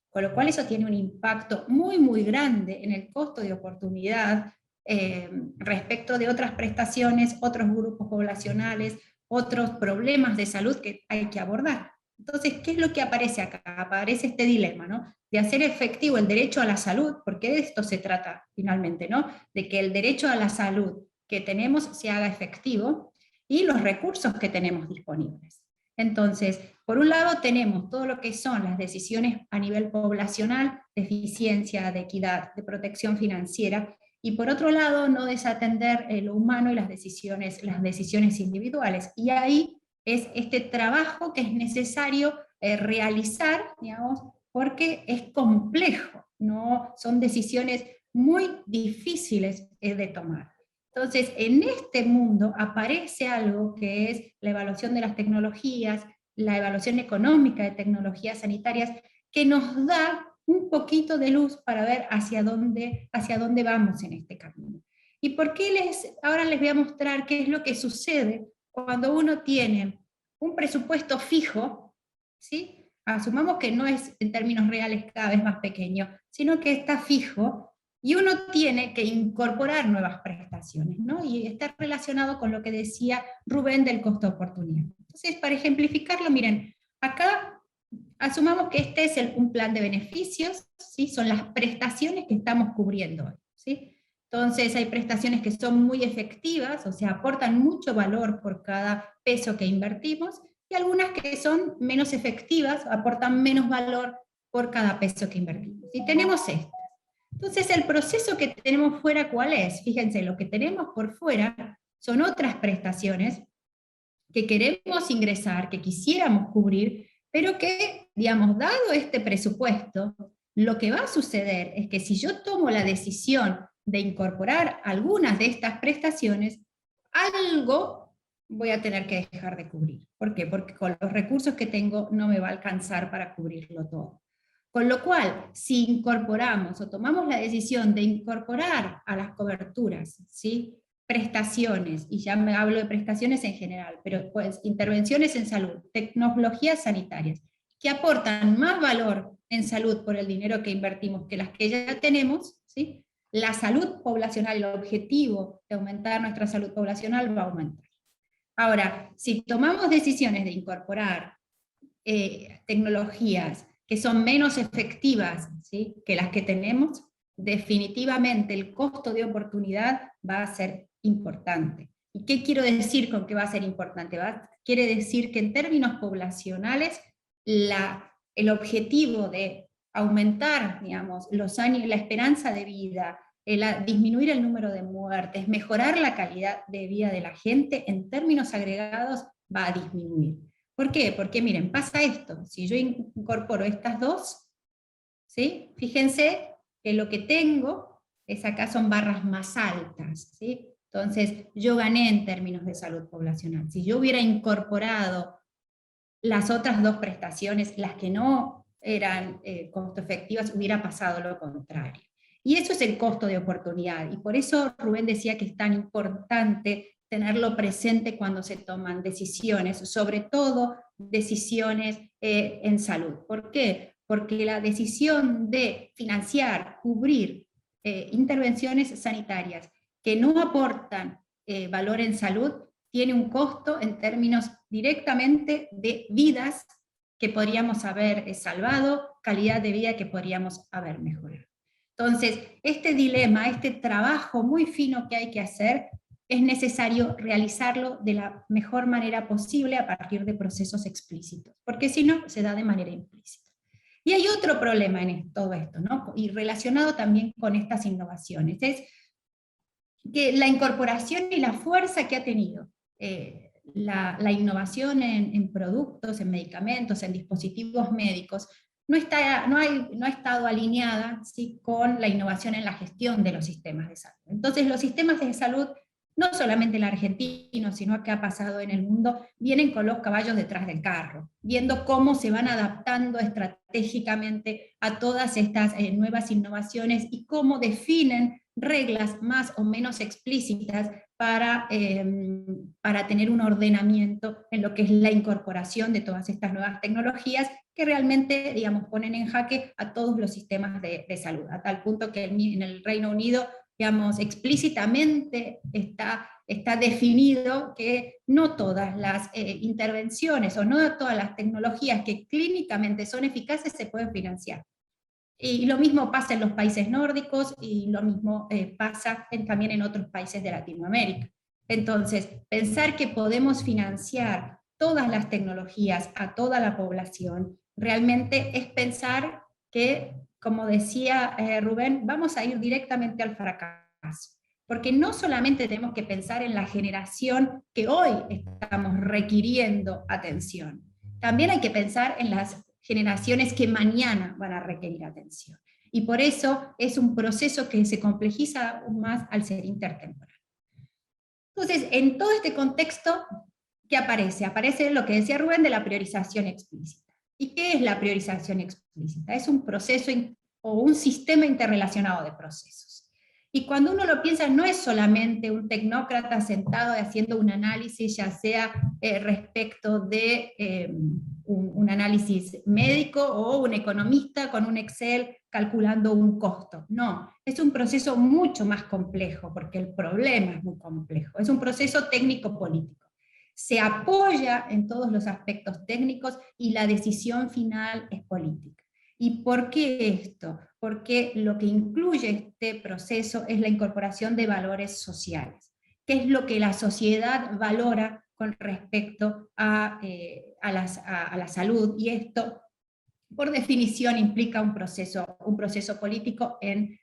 Con lo cual eso tiene un impacto muy, muy grande en el costo de oportunidad respecto de otras prestaciones, otros grupos poblacionales, otros problemas de salud que hay que abordar. Entonces, ¿qué es lo que aparece acá? Aparece este dilema, ¿no? De hacer efectivo el derecho a la salud, porque de esto se trata finalmente, ¿no? De que el derecho a la salud que tenemos se haga efectivo, y los recursos que tenemos disponibles. Entonces, por un lado tenemos todo lo que son las decisiones a nivel poblacional, de eficiencia, de equidad, de protección financiera, y por otro lado no desatender lo humano y las decisiones individuales. Y ahí es este trabajo que es necesario realizar, digamos, porque es complejo, ¿no? Son decisiones muy difíciles de tomar. Entonces, en este mundo aparece algo que es la evaluación de las tecnologías, la evaluación económica de tecnologías sanitarias, que nos da un poquito de luz para ver hacia dónde vamos en este camino. ¿Y por qué ahora les voy a mostrar qué es lo que sucede cuando uno tiene un presupuesto fijo, ¿sí? Asumamos que no es en términos reales cada vez más pequeño, sino que está fijo, y uno tiene que incorporar nuevas prestaciones, ¿no? Y está relacionado con lo que decía Rubén del costo de oportunidad. Entonces, para ejemplificarlo, miren, acá asumamos que este es un plan de beneficios, ¿sí? Son las prestaciones que estamos cubriendo hoy, ¿sí? Entonces hay prestaciones que son muy efectivas, o sea, aportan mucho valor por cada peso que invertimos, y algunas que son menos efectivas, aportan menos valor, por cada peso que invertimos. Y tenemos estas. Entonces, el proceso que tenemos fuera, ¿cuál es? Fíjense, lo que tenemos por fuera son otras prestaciones que queremos ingresar, que quisiéramos cubrir, pero que, digamos, dado este presupuesto, lo que va a suceder es que si yo tomo la decisión de incorporar algunas de estas prestaciones, algo voy a tener que dejar de cubrir. ¿Por qué? Porque con los recursos que tengo no me va a alcanzar para cubrirlo todo. Con lo cual, si incorporamos o tomamos la decisión de incorporar a las coberturas, ¿sí?, prestaciones, y ya me hablo de prestaciones en general, pero pues intervenciones en salud, tecnologías sanitarias, que aportan más valor en salud por el dinero que invertimos que las que ya tenemos, ¿sí?, la salud poblacional, el objetivo de aumentar nuestra salud poblacional va a aumentar. Ahora, si tomamos decisiones de incorporar tecnologías que son menos efectivas, ¿sí?, que las que tenemos, definitivamente el costo de oportunidad va a ser importante. ¿Y qué quiero decir con que va a ser importante? Quiere decir que en términos poblacionales, el objetivo de aumentar, digamos, los años, la esperanza de vida, disminuir el número de muertes, mejorar la calidad de vida de la gente, en términos agregados va a disminuir. ¿Por qué? Porque miren, pasa esto, si yo incorporo estas dos, ¿sí?, fíjense que lo que tengo es acá son barras más altas, ¿sí? Entonces yo gané en términos de salud poblacional. Si yo hubiera incorporado las otras dos prestaciones, las que no eran costo efectivas, hubiera pasado lo contrario. Y eso es el costo de oportunidad, y por eso Rubén decía que es tan importante tenerlo presente cuando se toman decisiones, sobre todo decisiones en salud. ¿Por qué? Porque la decisión de financiar, cubrir intervenciones sanitarias que no aportan valor en salud, tiene un costo en términos directamente de vidas que podríamos haber salvado, calidad de vida que podríamos haber mejorado. Entonces, este dilema, este trabajo muy fino que hay que hacer, es necesario realizarlo de la mejor manera posible a partir de procesos explícitos, porque si no, se da de manera implícita. Y hay otro problema en todo esto, ¿no?, y relacionado también con estas innovaciones, es que la incorporación y la fuerza que ha tenido la innovación en productos, en medicamentos, en dispositivos médicos, no ha estado alineada, ¿sí?, con la innovación en la gestión de los sistemas de salud. Entonces los sistemas de salud, no solamente el argentino, sino que ha pasado en el mundo, vienen con los caballos detrás del carro, viendo cómo se van adaptando estratégicamente a todas estas nuevas innovaciones y cómo definen reglas más o menos explícitas para tener un ordenamiento en lo que es la incorporación de todas estas nuevas tecnologías que realmente, digamos, ponen en jaque a todos los sistemas de salud, a tal punto que en el Reino Unido, digamos, explícitamente está definido que no todas las intervenciones o no todas las tecnologías que clínicamente son eficaces se pueden financiar. Y lo mismo pasa en los países nórdicos, y lo mismo pasa también en otros países de Latinoamérica. Entonces, pensar que podemos financiar todas las tecnologías a toda la población, realmente es pensar que, como decía Rubén, vamos a ir directamente al fracaso. Porque no solamente tenemos que pensar en la generación que hoy estamos requiriendo atención, también hay que pensar en las generaciones que mañana van a requerir atención. Y por eso es un proceso que se complejiza aún más al ser intertemporal. Entonces, en todo este contexto, ¿qué aparece? Aparece lo que decía Rubén de la priorización explícita. ¿Y qué es la priorización explícita? Es un proceso o un sistema interrelacionado de procesos. Y cuando uno lo piensa, no es solamente un tecnócrata sentado haciendo un análisis, ya sea respecto de un análisis médico o un economista con un Excel calculando un costo. No, es un proceso mucho más complejo, porque el problema es muy complejo. Es un proceso técnico-político. Se apoya en todos los aspectos técnicos y la decisión final es política. ¿Y por qué esto? Porque lo que incluye este proceso es la incorporación de valores sociales, que es lo que la sociedad valora con respecto a la salud, y esto por definición implica un proceso político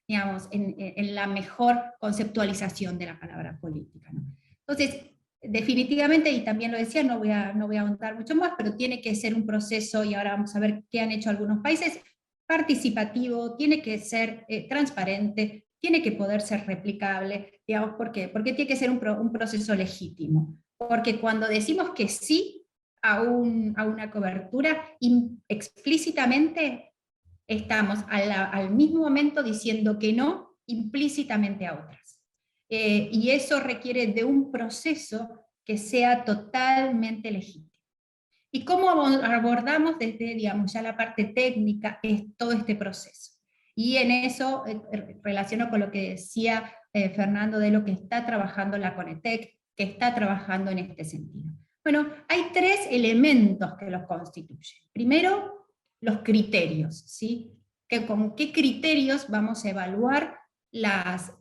digamos, en la mejor conceptualización de la palabra política, ¿no? Entonces, definitivamente, y también lo decía, no voy a ahondar mucho más, pero tiene que ser un proceso, y ahora vamos a ver qué han hecho algunos países, participativo, tiene que ser transparente, tiene que poder ser replicable, digamos, ¿por qué? Porque tiene que ser un proceso legítimo, porque cuando decimos que sí a una cobertura, explícitamente estamos al mismo momento diciendo que no implícitamente a otras. Y eso requiere de un proceso que sea totalmente legítimo. ¿Y cómo abordamos desde, digamos, ya la parte técnica todo este proceso? Y en eso relaciono con lo que decía Fernando de lo que está trabajando la CONETEC, que está trabajando en este sentido. Bueno, hay 3 elementos que los constituyen. Primero, los criterios, ¿sí? ¿Con qué criterios vamos a evaluar las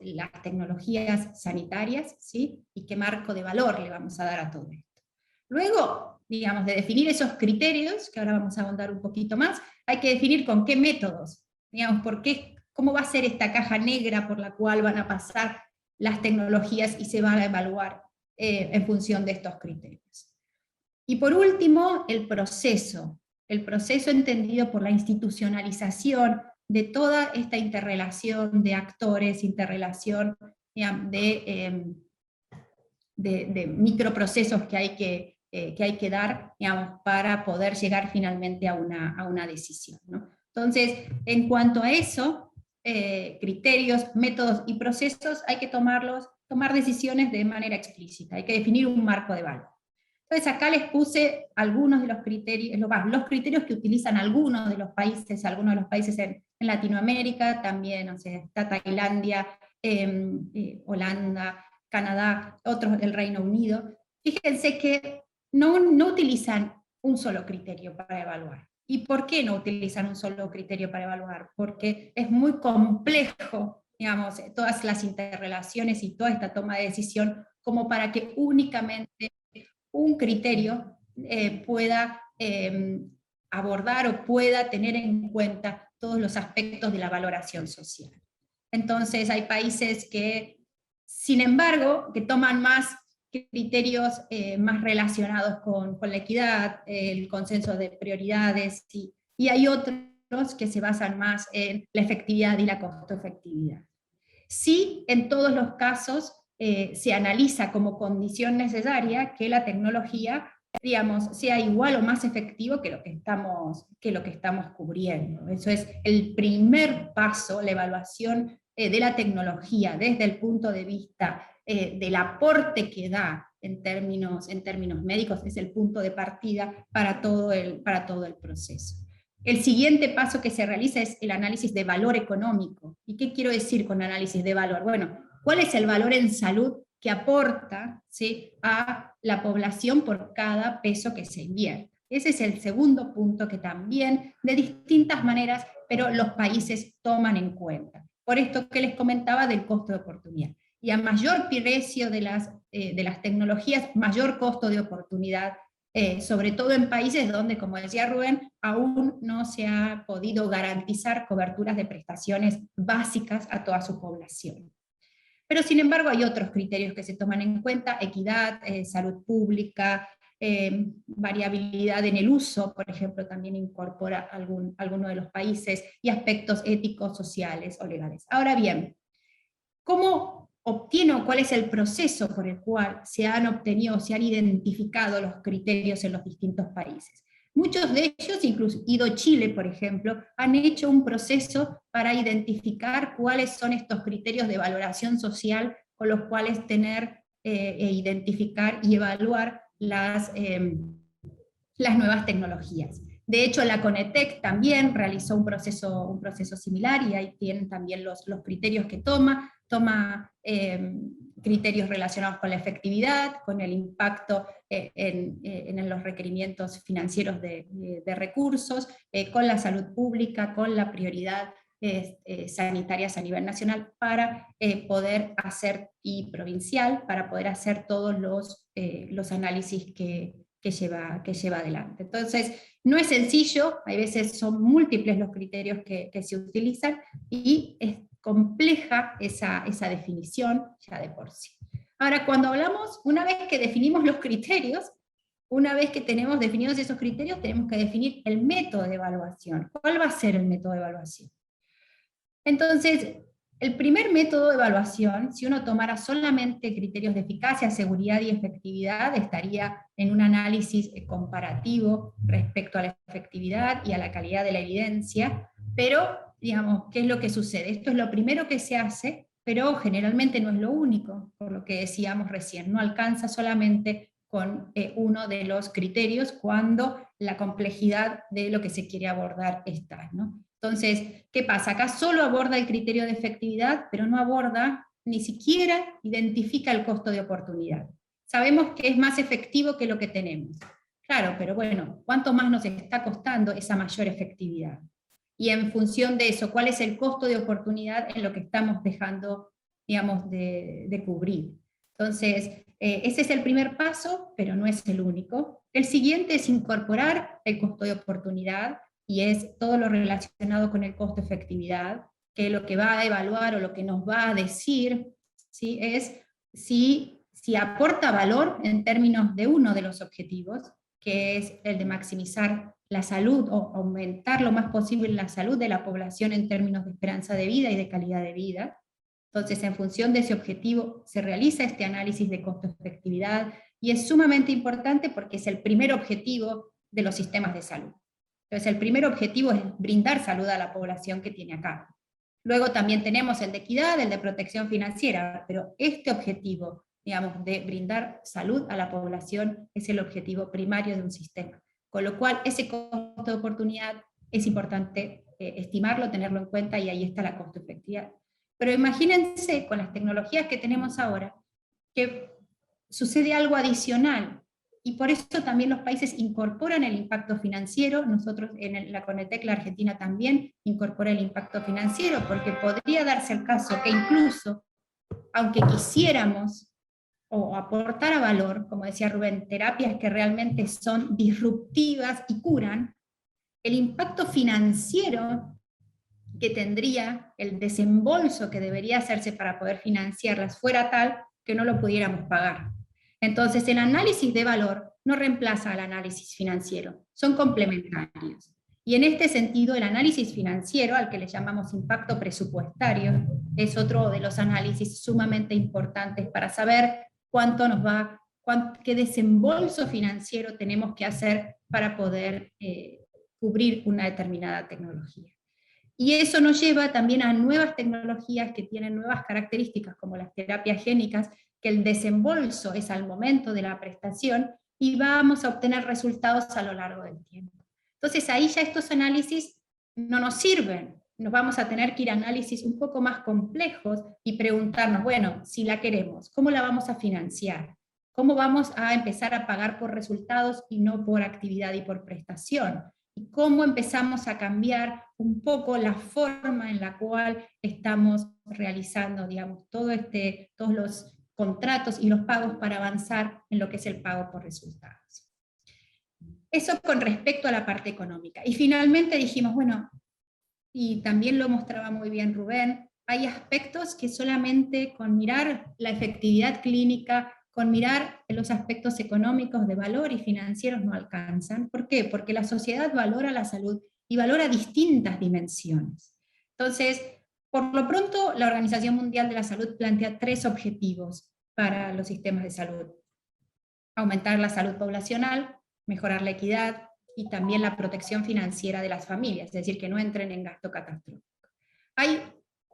tecnologías sanitarias, ¿sí? Y qué marco de valor le vamos a dar a todo esto. Luego, digamos, de definir esos criterios, que ahora vamos a ahondar un poquito más, hay que definir con qué métodos, digamos, cómo va a ser esta caja negra por la cual van a pasar las tecnologías y se van a evaluar en función de estos criterios. Y por último, el proceso entendido por la institucionalización de toda esta interrelación de actores, interrelación de microprocesos que hay que dar, digamos, para poder llegar finalmente a una decisión, ¿no? Entonces, en cuanto a eso, criterios, métodos y procesos, hay que tomar decisiones de manera explícita, hay que definir un marco de valor. Entonces acá les puse algunos de los criterios que utilizan algunos de los países en Latinoamérica, también, o sea, está Tailandia, Holanda, Canadá, otros del Reino Unido. Fíjense que no utilizan un solo criterio para evaluar. ¿Y por qué no utilizan un solo criterio para evaluar? Porque es muy complejo, digamos, todas las interrelaciones y toda esta toma de decisión, como para que únicamente un criterio pueda abordar o pueda tener en cuenta todos los aspectos de la valoración social. Entonces hay países que, sin embargo, que toman más criterios más relacionados con la equidad, el consenso de prioridades, y hay otros que se basan más en la efectividad y la costo-efectividad. Sí, en todos los casos se analiza como condición necesaria que la tecnología, digamos, sea igual o más efectivo que lo que estamos cubriendo. Eso es el primer paso, la evaluación de la tecnología desde el punto de vista del aporte que da en términos médicos, es el punto de partida para todo el proceso. El siguiente paso que se realiza es el análisis de valor económico. ¿Y qué quiero decir con análisis de valor? Bueno, ¿cuál es el valor en salud que aporta, ¿sí?, a la población por cada peso que se invierte? Ese es el segundo punto que también, de distintas maneras, pero los países toman en cuenta. Por esto que les comentaba del costo de oportunidad. Y a mayor precio de las tecnologías, mayor costo de oportunidad, sobre todo en países donde, como decía Rubén, aún no se ha podido garantizar coberturas de prestaciones básicas a toda su población. Pero sin embargo hay otros criterios que se toman en cuenta: equidad, salud pública, variabilidad en el uso, por ejemplo, también incorpora alguno de los países, y aspectos éticos, sociales o legales. Ahora bien, ¿cómo obtiene o cuál es el proceso por el cual se han obtenido, se han identificado los criterios en los distintos países? Muchos de ellos, incluido Chile, por ejemplo, han hecho un proceso para identificar cuáles son estos criterios de valoración social con los cuales tener identificar y evaluar las nuevas tecnologías. De hecho, la CONETEC también realizó un proceso similar, y ahí tienen también los criterios que toma criterios relacionados con la efectividad, con el impacto en los requerimientos financieros de recursos, con la salud pública, con la prioridad sanitarias a nivel nacional, para poder hacer, y provincial, para poder hacer todos los análisis que lleva adelante. Entonces, no es sencillo, hay veces son múltiples los criterios que se utilizan, y es compleja esa definición ya de por sí. Ahora, cuando hablamos, una vez que definimos los criterios, una vez que tenemos definidos esos criterios, tenemos que definir el método de evaluación. ¿Cuál va a ser el método de evaluación? Entonces, el primer método de evaluación, si uno tomara solamente criterios de eficacia, seguridad y efectividad, estaría en un análisis comparativo respecto a la efectividad y a la calidad de la evidencia, pero, digamos, ¿qué es lo que sucede? Esto es lo primero que se hace, pero generalmente no es lo único, por lo que decíamos recién, no alcanza solamente con uno de los criterios cuando la complejidad de lo que se quiere abordar está, ¿no? Entonces, ¿qué pasa? Acá solo aborda el criterio de efectividad, pero no aborda, ni siquiera identifica el costo de oportunidad. Sabemos que es más efectivo que lo que tenemos. Claro, pero bueno, ¿cuánto más nos está costando esa mayor efectividad? Y en función de eso, ¿cuál es el costo de oportunidad en lo que estamos dejando, digamos, de cubrir? Entonces, ese es el primer paso, pero no es el único. El siguiente es incorporar el costo de oportunidad, y es todo lo relacionado con el costo-efectividad, que lo que va a evaluar o lo que nos va a decir, ¿sí?, es si aporta valor en términos de uno de los objetivos, que es el de maximizar la salud o aumentar lo más posible la salud de la población en términos de esperanza de vida y de calidad de vida. Entonces, en función de ese objetivo, se realiza este análisis de costo-efectividad, y es sumamente importante porque es el primer objetivo de los sistemas de salud. Entonces, el primer objetivo es brindar salud a la población que tiene acá. Luego también tenemos el de equidad, el de protección financiera, pero este objetivo, digamos, de brindar salud a la población es el objetivo primario de un sistema. Con lo cual, ese costo de oportunidad es importante estimarlo, tenerlo en cuenta, y ahí está la costo-efectividad. Pero imagínense, con las tecnologías que tenemos ahora, que sucede algo adicional, y por eso también los países incorporan el impacto financiero. Nosotros en la CONETEC, la Argentina, también incorpora el impacto financiero, porque podría darse el caso que incluso, aunque quisiéramos o aportar a valor, como decía Rubén, terapias que realmente son disruptivas y curan, el impacto financiero que tendría, el desembolso que debería hacerse para poder financiarlas, fuera tal que no lo pudiéramos pagar. Entonces, el análisis de valor no reemplaza al análisis financiero, son complementarios. Y en este sentido, el análisis financiero, al que le llamamos impacto presupuestario, es otro de los análisis sumamente importantes para saber cuánto nos va, qué desembolso financiero tenemos que hacer para poder cubrir una determinada tecnología. Y eso nos lleva también a nuevas tecnologías que tienen nuevas características, como las terapias génicas, que el desembolso es al momento de la prestación, y vamos a obtener resultados a lo largo del tiempo. Entonces ahí ya estos análisis no nos sirven, nos vamos a tener que ir a análisis un poco más complejos y preguntarnos, bueno, si la queremos, ¿cómo la vamos a financiar? ¿Cómo vamos a empezar a pagar por resultados y no por actividad y por prestación? ¿Y cómo empezamos a cambiar un poco la forma en la cual estamos realizando, digamos, todos los contratos y los pagos para avanzar en lo que es el pago por resultados? Eso con respecto a la parte económica. Y finalmente dijimos, bueno, y también lo mostraba muy bien Rubén, hay aspectos que solamente con mirar la efectividad clínica, con mirar los aspectos económicos de valor y financieros no alcanzan. ¿Por qué? Porque la sociedad valora la salud y valora distintas dimensiones. Entonces, por lo pronto, la Organización Mundial de la Salud plantea 3 objetivos para los sistemas de salud: aumentar la salud poblacional, mejorar la equidad y también la protección financiera de las familias, es decir, que no entren en gasto catastrófico. Hay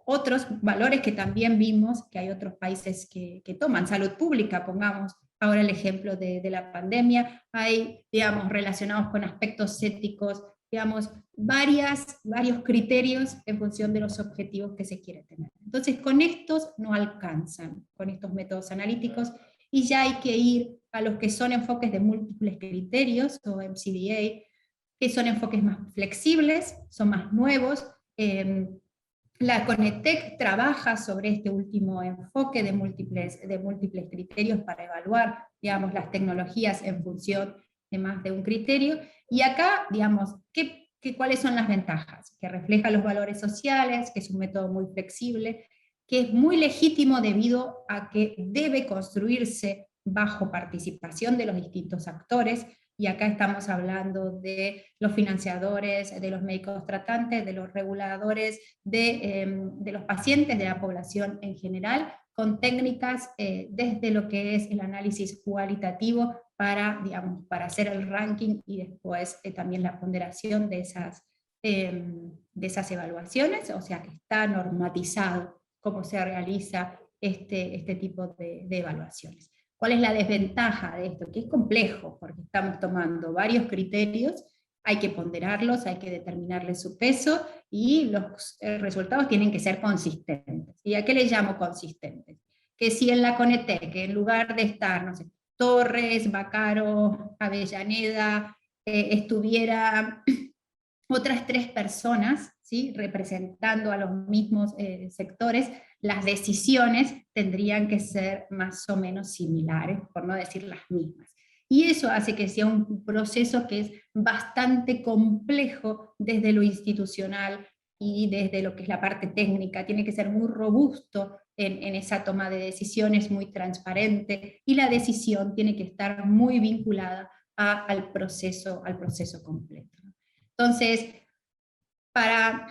otros valores que también vimos, que hay otros países que toman salud pública, pongamos ahora el ejemplo de la pandemia, hay, digamos, relacionados con aspectos éticos, digamos, varios criterios en función de los objetivos que se quiere tener. Entonces, con estos no alcanzan, con estos métodos analíticos, y ya hay que ir a los que son enfoques de múltiples criterios, o MCDA, que son enfoques más flexibles, son más nuevos. La CONETEC trabaja sobre este último enfoque de múltiples criterios para evaluar, digamos, las tecnologías en función de más de un criterio, y acá, digamos, ¿cuáles son las ventajas? Que refleja los valores sociales, que es un método muy flexible, que es muy legítimo debido a que debe construirse bajo participación de los distintos actores, y acá estamos hablando de los financiadores, de los médicos tratantes, de los reguladores, de los pacientes, de la población en general, con técnicas desde lo que es el análisis cualitativo para, digamos, para hacer el ranking y después también la ponderación de esas evaluaciones, o sea que está normatizado cómo se realiza este tipo de evaluaciones. ¿Cuál es la desventaja de esto? Que es complejo, porque estamos tomando varios criterios, hay que ponderarlos, hay que determinarles su peso, y los resultados tienen que ser consistentes. ¿Y a qué le llamo consistentes? Que si en la CONETEC, en lugar de estar, no sé, Torres, Bacaro, Avellaneda, estuviera otras 3 personas, ¿sí?, representando a los mismos sectores, las decisiones tendrían que ser más o menos similares, por no decir las mismas. Y eso hace que sea un proceso que es bastante complejo desde lo institucional y desde lo que es la parte técnica. Tiene que ser muy robusto en esa toma de decisiones, muy transparente, y la decisión tiene que estar muy vinculada al proceso completo. Entonces, para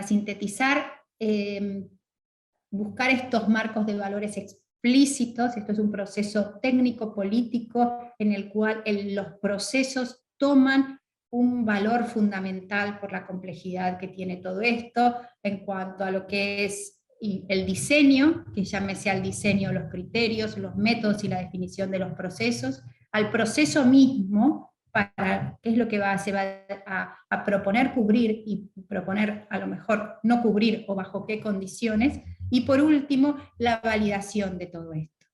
sintetizar, buscar estos marcos de valores explícitos, esto es un proceso técnico-político en el cual los procesos toman un valor fundamental por la complejidad que tiene todo esto, en cuanto a lo que es el diseño, que llámese al diseño los criterios, los métodos y la definición de los procesos, al proceso mismo, para qué es lo que se va a proponer cubrir y proponer a lo mejor no cubrir o bajo qué condiciones, y por último, la validación de todo esto.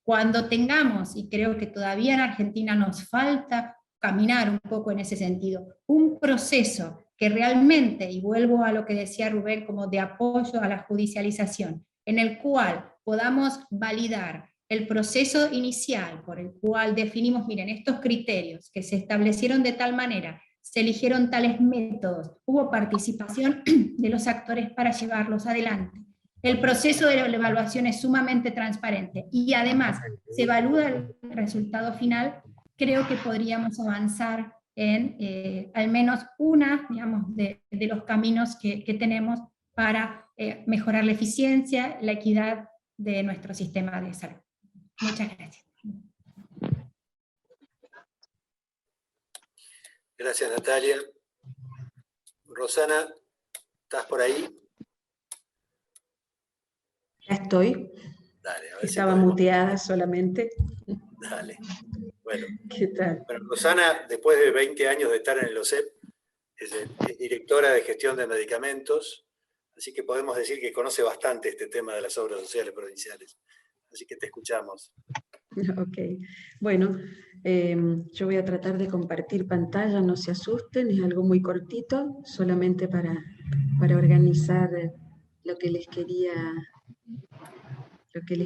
Cuando tengamos, y creo que todavía en Argentina nos falta caminar un poco en ese sentido, un proceso que realmente, y vuelvo a lo que decía Rubén como de apoyo a la judicialización, en el cual podamos validar el proceso inicial por el cual definimos, miren, estos criterios que se establecieron de tal manera, se eligieron tales métodos, hubo participación de los actores para llevarlos adelante. El proceso de la evaluación es sumamente transparente y además se evalúa el resultado final. Creo que podríamos avanzar en al menos digamos, de los caminos que tenemos para mejorar la eficiencia, la equidad de nuestro sistema de salud. Muchas gracias. Gracias, Natalia. Rosana, ¿estás por ahí? Ya estoy. Dale, a ver Estaba si muteada solamente. Dale. Bueno, ¿Qué tal? Bueno, Rosana, después de 20 años de estar en el OSEP, es directora de gestión de medicamentos, así que podemos decir que conoce bastante este tema de las obras sociales provinciales. Así que te escuchamos. Ok, bueno, yo voy a tratar de compartir pantalla, no se asusten, es algo muy cortito, solamente para organizar lo que les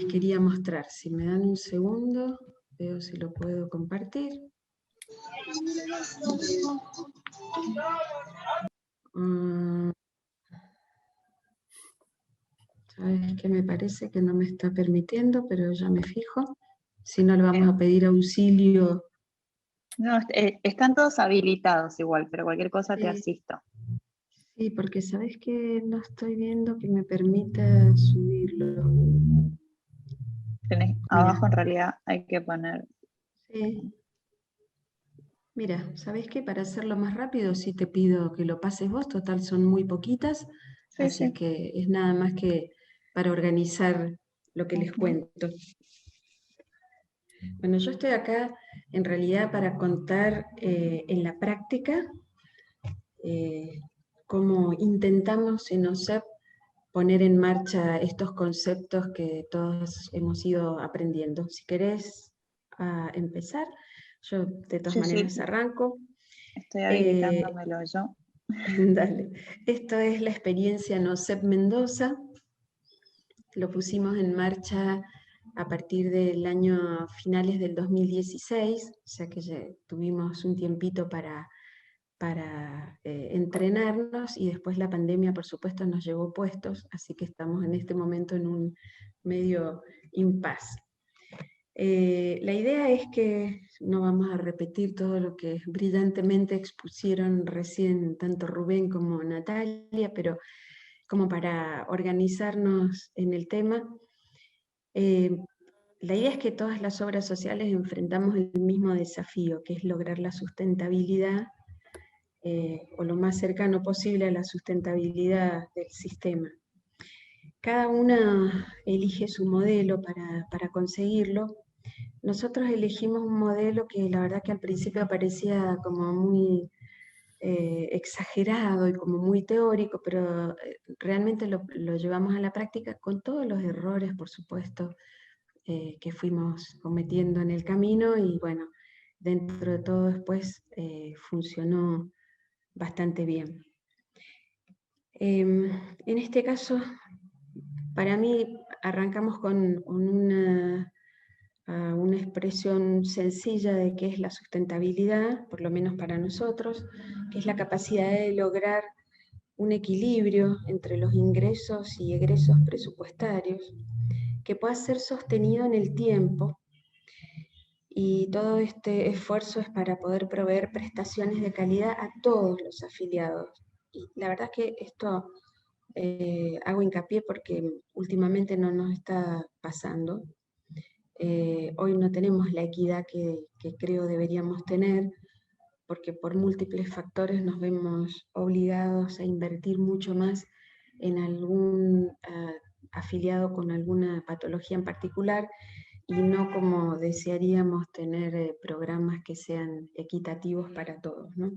quería mostrar. Si me dan un segundo, veo si lo puedo compartir. Sabes que me parece que no me está permitiendo, pero ya me fijo. Si no, le vamos a pedir auxilio. No, están todos habilitados igual, pero cualquier cosa te Sí. asisto. Sí, porque sabes que no estoy viendo que me permita subirlo. Abajo en realidad hay que poner. Sí. Mira, ¿sabes qué? Para hacerlo más rápido, sí te pido que lo pases vos, total son muy poquitas, Sí, así sí. que es nada más que para organizar lo que les cuento. Bueno, yo estoy acá en realidad para contar en la práctica cómo intentamos en OSEP poner en marcha estos conceptos que todos hemos ido aprendiendo. Si querés empezar, yo de todas maneras arranco. Estoy habilitándomelo yo. Dale. Esto es la experiencia en OSEP Mendoza. Lo pusimos en marcha a partir del año finales del 2016, o sea que ya tuvimos un tiempito para entrenarnos, y después la pandemia, por supuesto, nos llevó puestos, así que estamos en este momento en un medio impasse. La idea es que no vamos a repetir todo lo que brillantemente expusieron recién tanto Rubén como Natalia, pero como para organizarnos en el tema, la idea es que todas las obras sociales enfrentamos el mismo desafío, que es lograr la sustentabilidad, o lo más cercano posible a la sustentabilidad del sistema. Cada una elige su modelo para conseguirlo. Nosotros elegimos un modelo que la verdad que al principio parecía como muy exagerado y como muy teórico, pero realmente lo llevamos a la práctica con todos los errores, por supuesto, que fuimos cometiendo en el camino, y bueno, dentro de todo después funcionó bastante bien. En este caso, para mí, arrancamos con una expresión sencilla de qué es la sustentabilidad, por lo menos para nosotros, que es la capacidad de lograr un equilibrio entre los ingresos y egresos presupuestarios, que pueda ser sostenido en el tiempo, y todo este esfuerzo es para poder proveer prestaciones de calidad a todos los afiliados. Y la verdad es que esto hago hincapié porque últimamente no nos está pasando. Hoy no tenemos la equidad que creo deberíamos tener, porque por múltiples factores nos vemos obligados a invertir mucho más en algún afiliado con alguna patología en particular, y no como desearíamos tener programas que sean equitativos para todos, ¿no?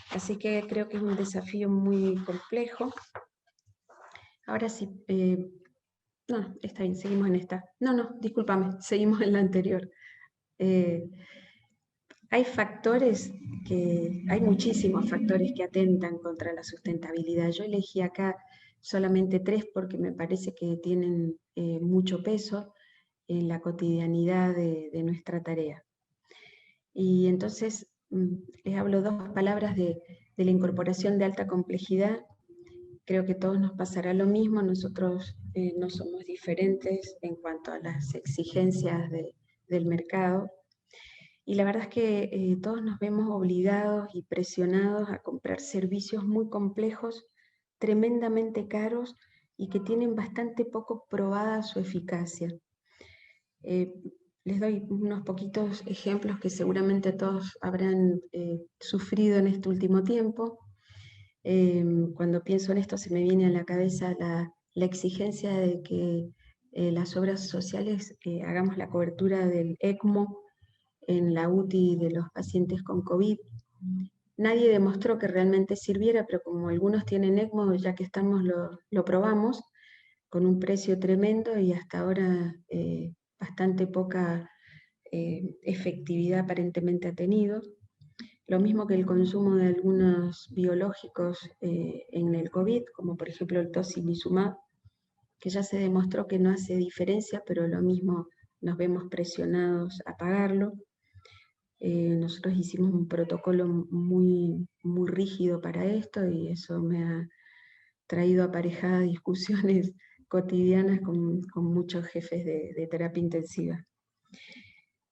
Así que creo que es un desafío muy complejo. Ahora sí, no, está bien, seguimos en esta. No, discúlpame, seguimos en la anterior. Hay muchísimos factores que atentan contra la sustentabilidad. Yo elegí acá solamente 3 porque me parece que tienen mucho peso en la cotidianidad de nuestra tarea. Y entonces les hablo 2 palabras de la incorporación de alta complejidad. Creo que a todos nos pasará lo mismo. Nosotros no somos diferentes en cuanto a las exigencias del mercado. Y la verdad es que todos nos vemos obligados y presionados a comprar servicios muy complejos, tremendamente caros, y que tienen bastante poco probada su eficacia. Les doy unos poquitos ejemplos que seguramente todos habrán sufrido en este último tiempo. Cuando pienso en esto se me viene a la cabeza la exigencia de que las obras sociales hagamos la cobertura del ECMO en la UTI de los pacientes con COVID. Nadie demostró que realmente sirviera, pero como algunos tienen ECMO, ya que estamos, lo probamos con un precio tremendo, y hasta ahora bastante poca efectividad aparentemente ha tenido. Lo mismo que el consumo de algunos biológicos en el COVID, como por ejemplo el tocilizumab, que ya se demostró que no hace diferencia, pero lo mismo nos vemos presionados a pagarlo. Nosotros hicimos un protocolo muy rígido para esto, y eso me ha traído aparejadas discusiones cotidianas con muchos jefes de terapia intensiva.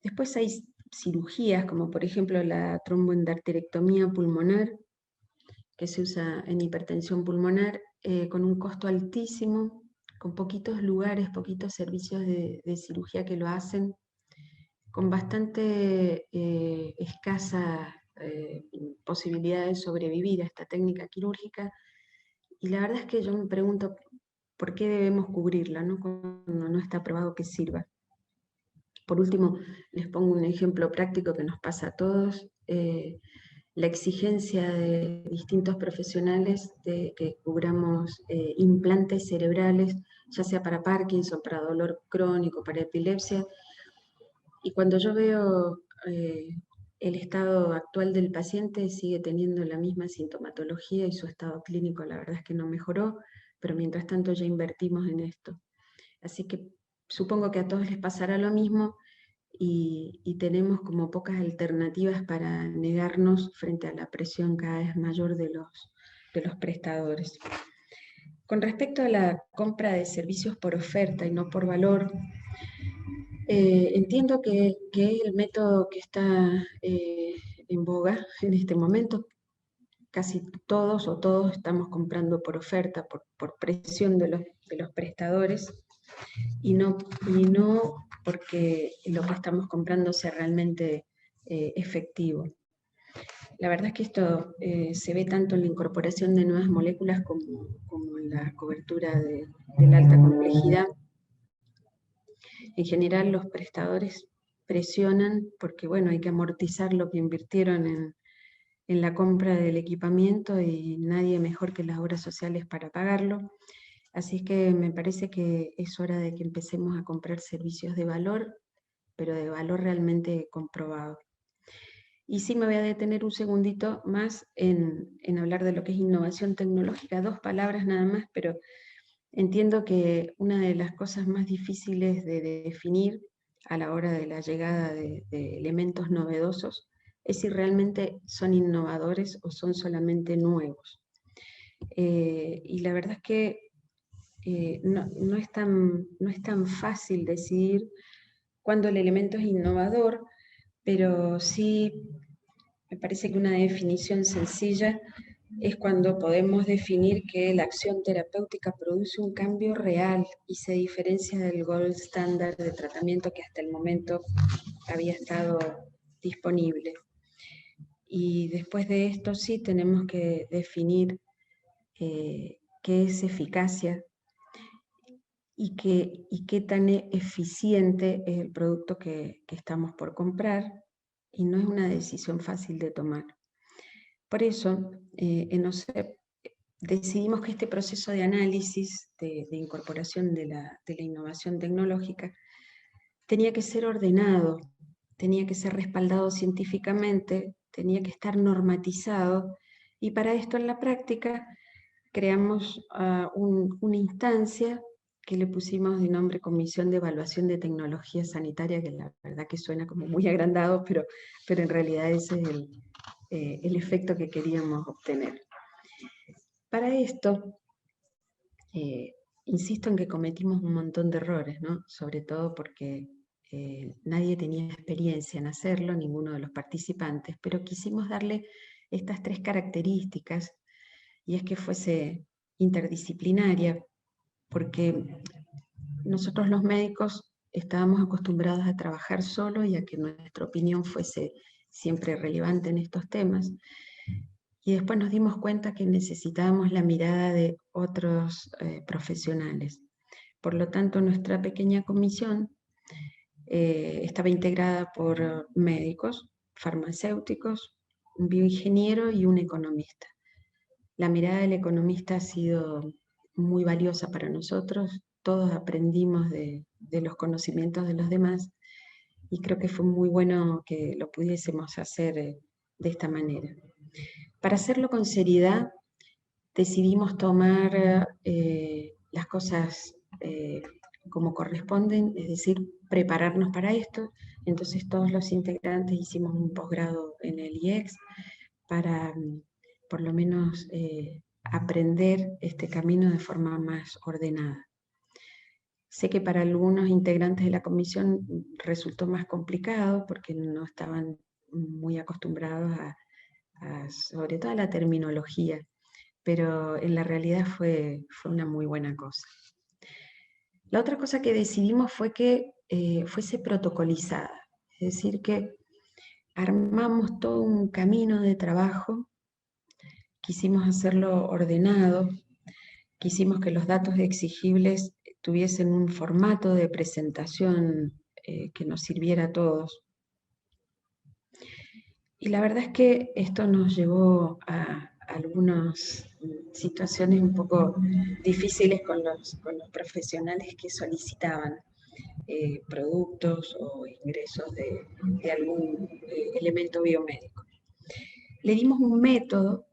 Después hay cirugías, como por ejemplo la tromboendarterectomía pulmonar, que se usa en hipertensión pulmonar, con un costo altísimo, con poquitos lugares, poquitos servicios de cirugía que lo hacen, con bastante escasa posibilidad de sobrevivir a esta técnica quirúrgica. Y la verdad es que yo me pregunto por qué debemos cubrirla, ¿no? Cuando no está probado que sirva. Por último, les pongo un ejemplo práctico que nos pasa a todos. La exigencia de distintos profesionales de que cubramos implantes cerebrales, ya sea para Parkinson, para dolor crónico, para epilepsia. Y cuando yo veo el estado actual del paciente, sigue teniendo la misma sintomatología y su estado clínico la verdad es que no mejoró, pero mientras tanto ya invertimos en esto. Así que supongo que a todos les pasará lo mismo y tenemos como pocas alternativas para negarnos frente a la presión cada vez mayor de los prestadores. Con respecto a la compra de servicios por oferta y no por valor, entiendo que es el método que está en boga en este momento. Casi todos o todos estamos comprando por oferta, por presión de los prestadores, y no porque lo que estamos comprando sea realmente efectivo. La verdad es que esto se ve tanto en la incorporación de nuevas moléculas como en la cobertura de la alta complejidad. En general los prestadores presionan porque, bueno, hay que amortizar lo que invirtieron en la compra del equipamiento y nadie mejor que las obras sociales para pagarlo. Así es que me parece que es hora de que empecemos a comprar servicios de valor, pero de valor realmente comprobado. Y sí me voy a detener un segundito más en hablar de lo que es innovación tecnológica, 2 palabras nada más, pero entiendo que una de las cosas más difíciles de definir a la hora de la llegada de elementos novedosos es si realmente son innovadores o son solamente nuevos. Y la verdad es que no es tan fácil decidir cuándo el elemento es innovador, pero sí me parece que una definición sencilla es cuando podemos definir que la acción terapéutica produce un cambio real y se diferencia del gold standard de tratamiento que hasta el momento había estado disponible. Y después de esto sí tenemos que definir qué es eficacia y qué tan eficiente es el producto que estamos por comprar, y no es una decisión fácil de tomar. Por eso, en OSEP decidimos que este proceso de análisis, de incorporación de la innovación tecnológica, tenía que ser ordenado, tenía que ser respaldado científicamente, tenía que estar normatizado, y para esto en la práctica creamos una instancia que le pusimos de nombre Comisión de Evaluación de Tecnología Sanitaria, que la verdad que suena como muy agrandado, pero en realidad ese es el efecto que queríamos obtener. Para esto, insisto en que cometimos un montón de errores, ¿no? Sobre todo porque nadie tenía experiencia en hacerlo, ninguno de los participantes, pero quisimos darle estas 3 características, y es que fuese interdisciplinaria, porque nosotros los médicos estábamos acostumbrados a trabajar solo y a que nuestra opinión fuese siempre relevante en estos temas. Y después nos dimos cuenta que necesitábamos la mirada de otros profesionales. Por lo tanto, nuestra pequeña comisión estaba integrada por médicos, farmacéuticos, un bioingeniero y un economista. La mirada del economista ha sido muy valiosa para nosotros. Todos aprendimos de los conocimientos de los demás, y creo que fue muy bueno que lo pudiésemos hacer de esta manera. Para hacerlo con seriedad, decidimos tomar las cosas como corresponden, es decir, prepararnos para esto. Entonces todos los integrantes hicimos un posgrado en el IEX para por lo menos aprender este camino de forma más ordenada. Sé que para algunos integrantes de la comisión resultó más complicado porque no estaban muy acostumbrados sobre todo a la terminología, pero en la realidad fue una muy buena cosa. La otra cosa que decidimos fue que fuese protocolizada, es decir, que armamos todo un camino de trabajo, quisimos hacerlo ordenado, quisimos que los datos exigibles tuviesen un formato de presentación que nos sirviera a todos. Y la verdad es que esto nos llevó a algunas situaciones un poco difíciles con los profesionales que solicitaban productos o ingresos de algún elemento biomédico. Le dimos un método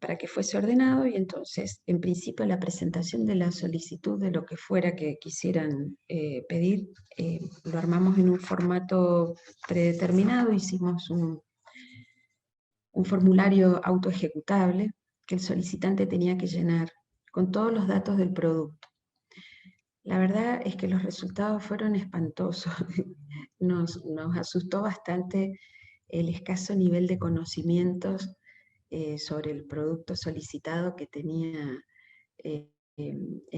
para que fuese ordenado, y entonces, en principio, la presentación de la solicitud de lo que fuera que quisieran pedir, lo armamos en un formato predeterminado, hicimos un formulario autoejecutable que el solicitante tenía que llenar con todos los datos del producto. La verdad es que los resultados fueron espantosos. Nos asustó bastante el escaso nivel de conocimientos sobre el producto solicitado que tenía en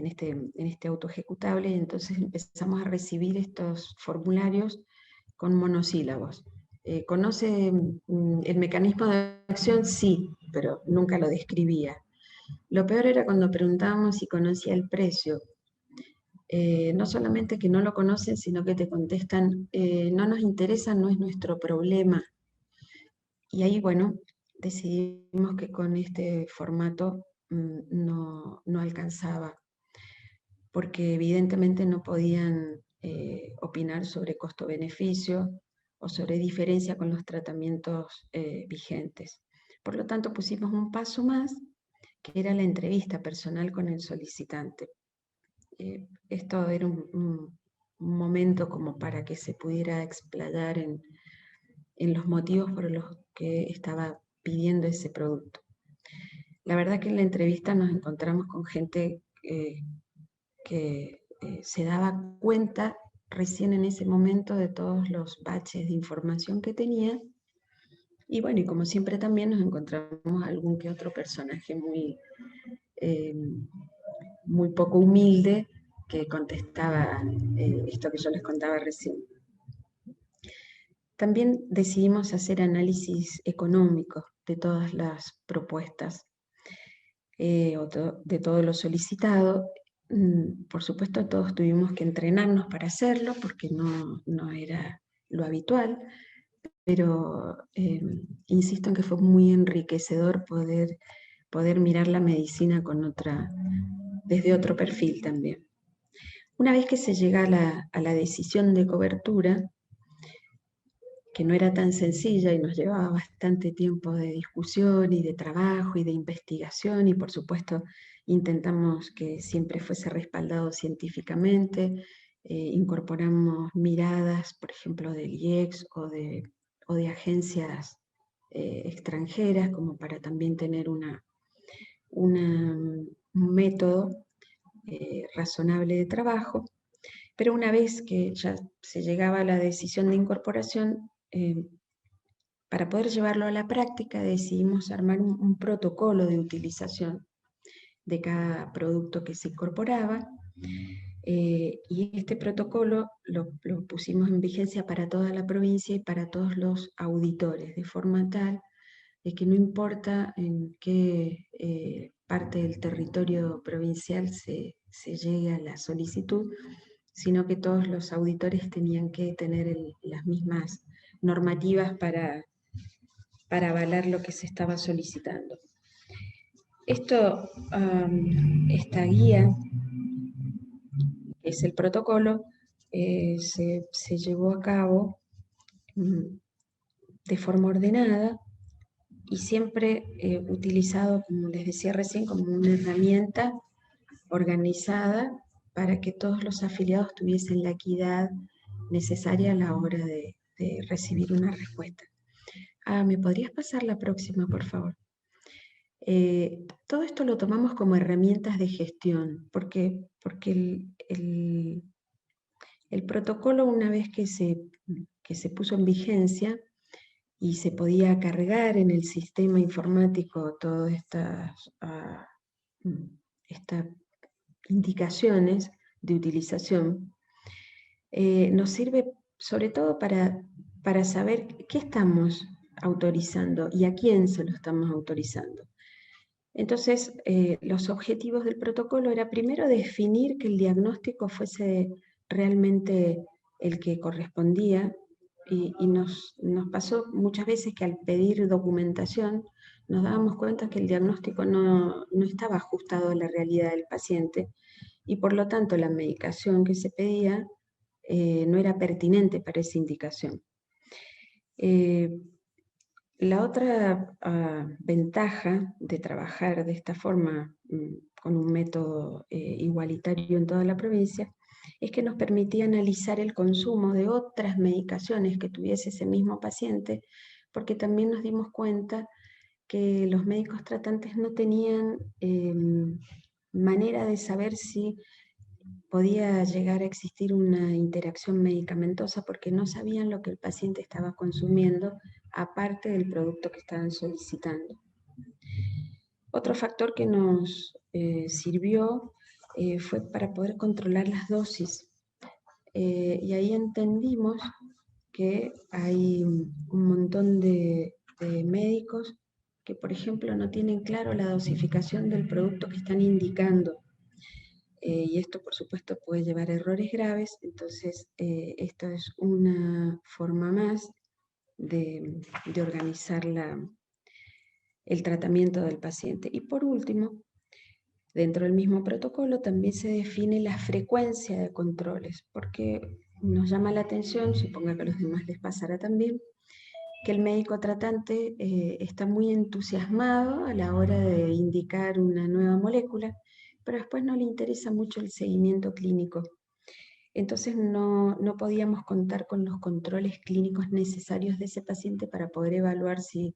este autoejecutable, y entonces empezamos a recibir estos formularios con monosílabos. ¿Conoce el mecanismo de acción? Sí, pero nunca lo describía. Lo peor era cuando preguntábamos si conocía el precio. No solamente que no lo conocen, sino que te contestan, no nos interesa, no es nuestro problema. Y ahí, bueno, decidimos que con este formato no alcanzaba, porque evidentemente no podían opinar sobre costo-beneficio o sobre diferencia con los tratamientos vigentes. Por lo tanto, pusimos un paso más, que era la entrevista personal con el solicitante. Esto era un momento como para que se pudiera explayar en los motivos por los que estaba pidiendo ese producto. La verdad que en la entrevista nos encontramos con gente que se daba cuenta recién en ese momento de todos los baches de información que tenía. Y bueno, y como siempre también nos encontramos algún que otro personaje muy poco humilde que contestaba esto que yo les contaba recién. También decidimos hacer análisis económicos de todas las propuestas, de todo lo solicitado. Por supuesto, todos tuvimos que entrenarnos para hacerlo, porque no era lo habitual, pero insisto en que fue muy enriquecedor poder mirar la medicina desde otro perfil también. Una vez que se llega a la decisión de cobertura, que no era tan sencilla y nos llevaba bastante tiempo de discusión y de trabajo y de investigación, y por supuesto intentamos que siempre fuese respaldado científicamente, incorporamos miradas, por ejemplo, del IEX o de agencias extranjeras, como para también tener un método razonable de trabajo. Pero una vez que ya se llegaba a la decisión de incorporación, para poder llevarlo a la práctica decidimos armar un protocolo de utilización de cada producto que se incorporaba, y este protocolo lo pusimos en vigencia para toda la provincia y para todos los auditores, de forma tal de que no importa en qué parte del territorio provincial se llegue a la solicitud, sino que todos los auditores tenían que tener las mismas normativas para avalar lo que se estaba solicitando. Esta guía, que es el protocolo, se llevó a cabo de forma ordenada y siempre utilizado, como les decía recién, como una herramienta organizada para que todos los afiliados tuviesen la equidad necesaria a la hora de recibir una respuesta. ¿Me podrías pasar la próxima, por favor? Todo esto lo tomamos como herramientas de gestión, porque el protocolo, una vez que se puso en vigencia y se podía cargar en el sistema informático todas estas indicaciones de utilización, nos sirve sobre todo para saber qué estamos autorizando y a quién se lo estamos autorizando. Entonces, los objetivos del protocolo era primero definir que el diagnóstico fuese realmente el que correspondía, y nos pasó muchas veces que al pedir documentación nos dábamos cuenta que el diagnóstico no estaba ajustado a la realidad del paciente, y por lo tanto la medicación que se pedía no era pertinente para esa indicación. La otra ventaja de trabajar de esta forma, con un método igualitario en toda la provincia, es que nos permitía analizar el consumo de otras medicaciones que tuviese ese mismo paciente, porque también nos dimos cuenta que los médicos tratantes no tenían manera de saber si podía llegar a existir una interacción medicamentosa porque no sabían lo que el paciente estaba consumiendo, aparte del producto que estaban solicitando. Otro factor que nos sirvió fue para poder controlar las dosis. Y ahí entendimos que hay un montón de médicos que, por ejemplo, no tienen claro la dosificación del producto que están indicando. Y esto, por supuesto, puede llevar a errores graves. Entonces, esto es una forma más de organizar el tratamiento del paciente. Y por último, dentro del mismo protocolo también se define la frecuencia de controles, porque nos llama la atención, supongo que a los demás les pasará también, que el médico tratante está muy entusiasmado a la hora de indicar una nueva molécula, pero después no le interesa mucho el seguimiento clínico. Entonces no podíamos contar con los controles clínicos necesarios de ese paciente para poder evaluar si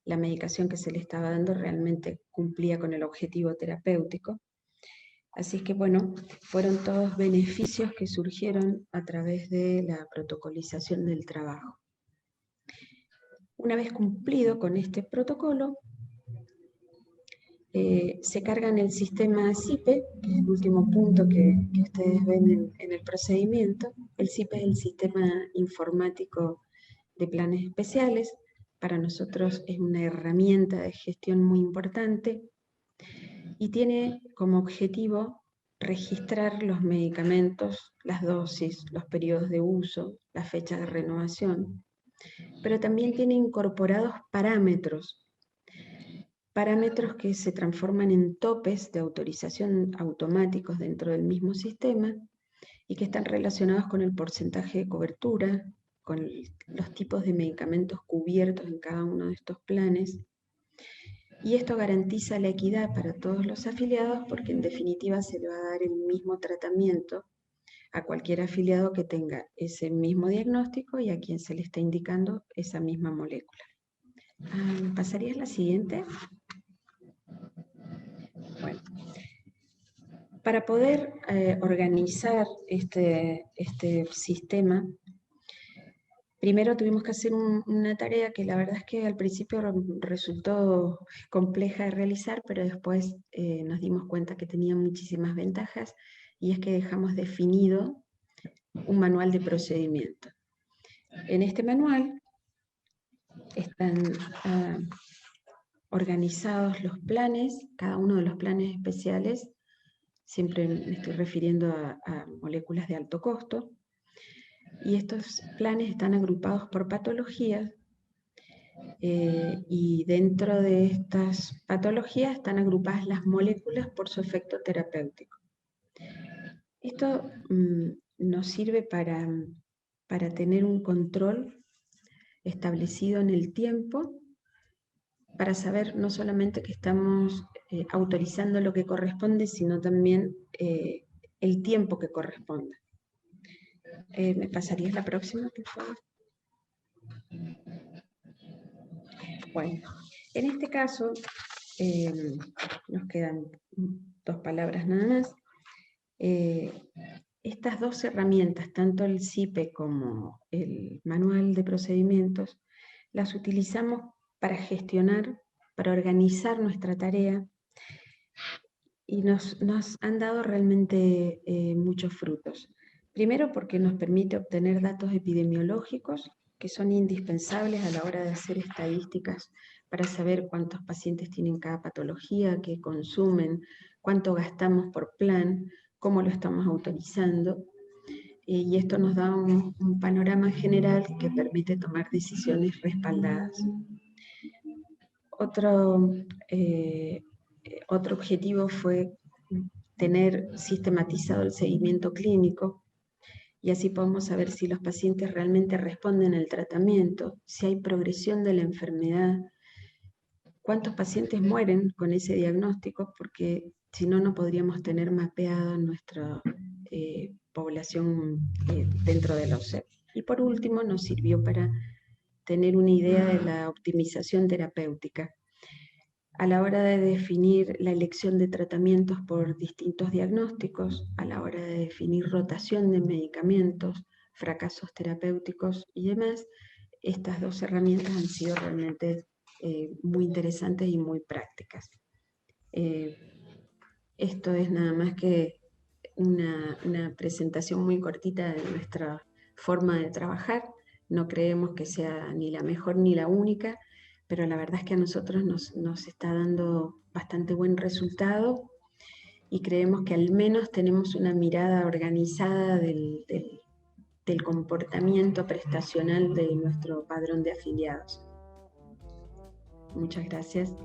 la medicación que se le estaba dando realmente cumplía con el objetivo terapéutico. Así que bueno, fueron todos beneficios que surgieron a través de la protocolización del trabajo. Una vez cumplido con este protocolo, se carga en el sistema CIPE, que es el último punto que ustedes ven en el procedimiento. El CIPE es el Sistema Informático de Planes Especiales. Para nosotros es una herramienta de gestión muy importante y tiene como objetivo registrar los medicamentos, las dosis, los periodos de uso, la fecha de renovación, pero también tiene incorporados parámetros que se transforman en topes de autorización automáticos dentro del mismo sistema y que están relacionados con el porcentaje de cobertura, con los tipos de medicamentos cubiertos en cada uno de estos planes. Y esto garantiza la equidad para todos los afiliados porque en definitiva se le va a dar el mismo tratamiento a cualquier afiliado que tenga ese mismo diagnóstico y a quien se le está indicando esa misma molécula. ¿Pasarías la siguiente? Bueno, para poder organizar este sistema, primero tuvimos que hacer una tarea que la verdad es que al principio resultó compleja de realizar, pero después nos dimos cuenta que tenía muchísimas ventajas, y es que dejamos definido un manual de procedimiento. En este manual están organizados los planes, cada uno de los planes especiales. Siempre me estoy refiriendo a moléculas de alto costo. Y estos planes están agrupados por patologías y dentro de estas patologías están agrupadas las moléculas por su efecto terapéutico. Esto nos sirve para tener un control establecido en el tiempo, para saber no solamente que estamos autorizando lo que corresponde, sino también el tiempo que corresponde. ¿Me pasarías la próxima, por favor? Bueno, en este caso, nos quedan 2 palabras nada más. Estas 2 herramientas, tanto el CIPE como el manual de procedimientos, las utilizamos para gestionar, para organizar nuestra tarea, y nos han dado realmente muchos frutos. Primero porque nos permite obtener datos epidemiológicos que son indispensables a la hora de hacer estadísticas para saber cuántos pacientes tienen cada patología, qué consumen, cuánto gastamos por plan, cómo lo estamos autorizando. Y esto nos da un panorama general que permite tomar decisiones respaldadas. Otro objetivo fue tener sistematizado el seguimiento clínico, y así podemos saber si los pacientes realmente responden al tratamiento, si hay progresión de la enfermedad, cuántos pacientes mueren con ese diagnóstico, porque si no, no podríamos tener mapeado nuestra población dentro de la OSEP. Y por último, nos sirvió para tener una idea de la optimización terapéutica. A la hora de definir la elección de tratamientos por distintos diagnósticos, a la hora de definir rotación de medicamentos, fracasos terapéuticos y demás, estas dos herramientas han sido realmente muy interesantes y muy prácticas. Esto es nada más que una presentación muy cortita de nuestra forma de trabajar. No creemos que sea ni la mejor ni la única, pero la verdad es que a nosotros nos está dando bastante buen resultado y creemos que al menos tenemos una mirada organizada del comportamiento prestacional de nuestro padrón de afiliados. Muchas gracias.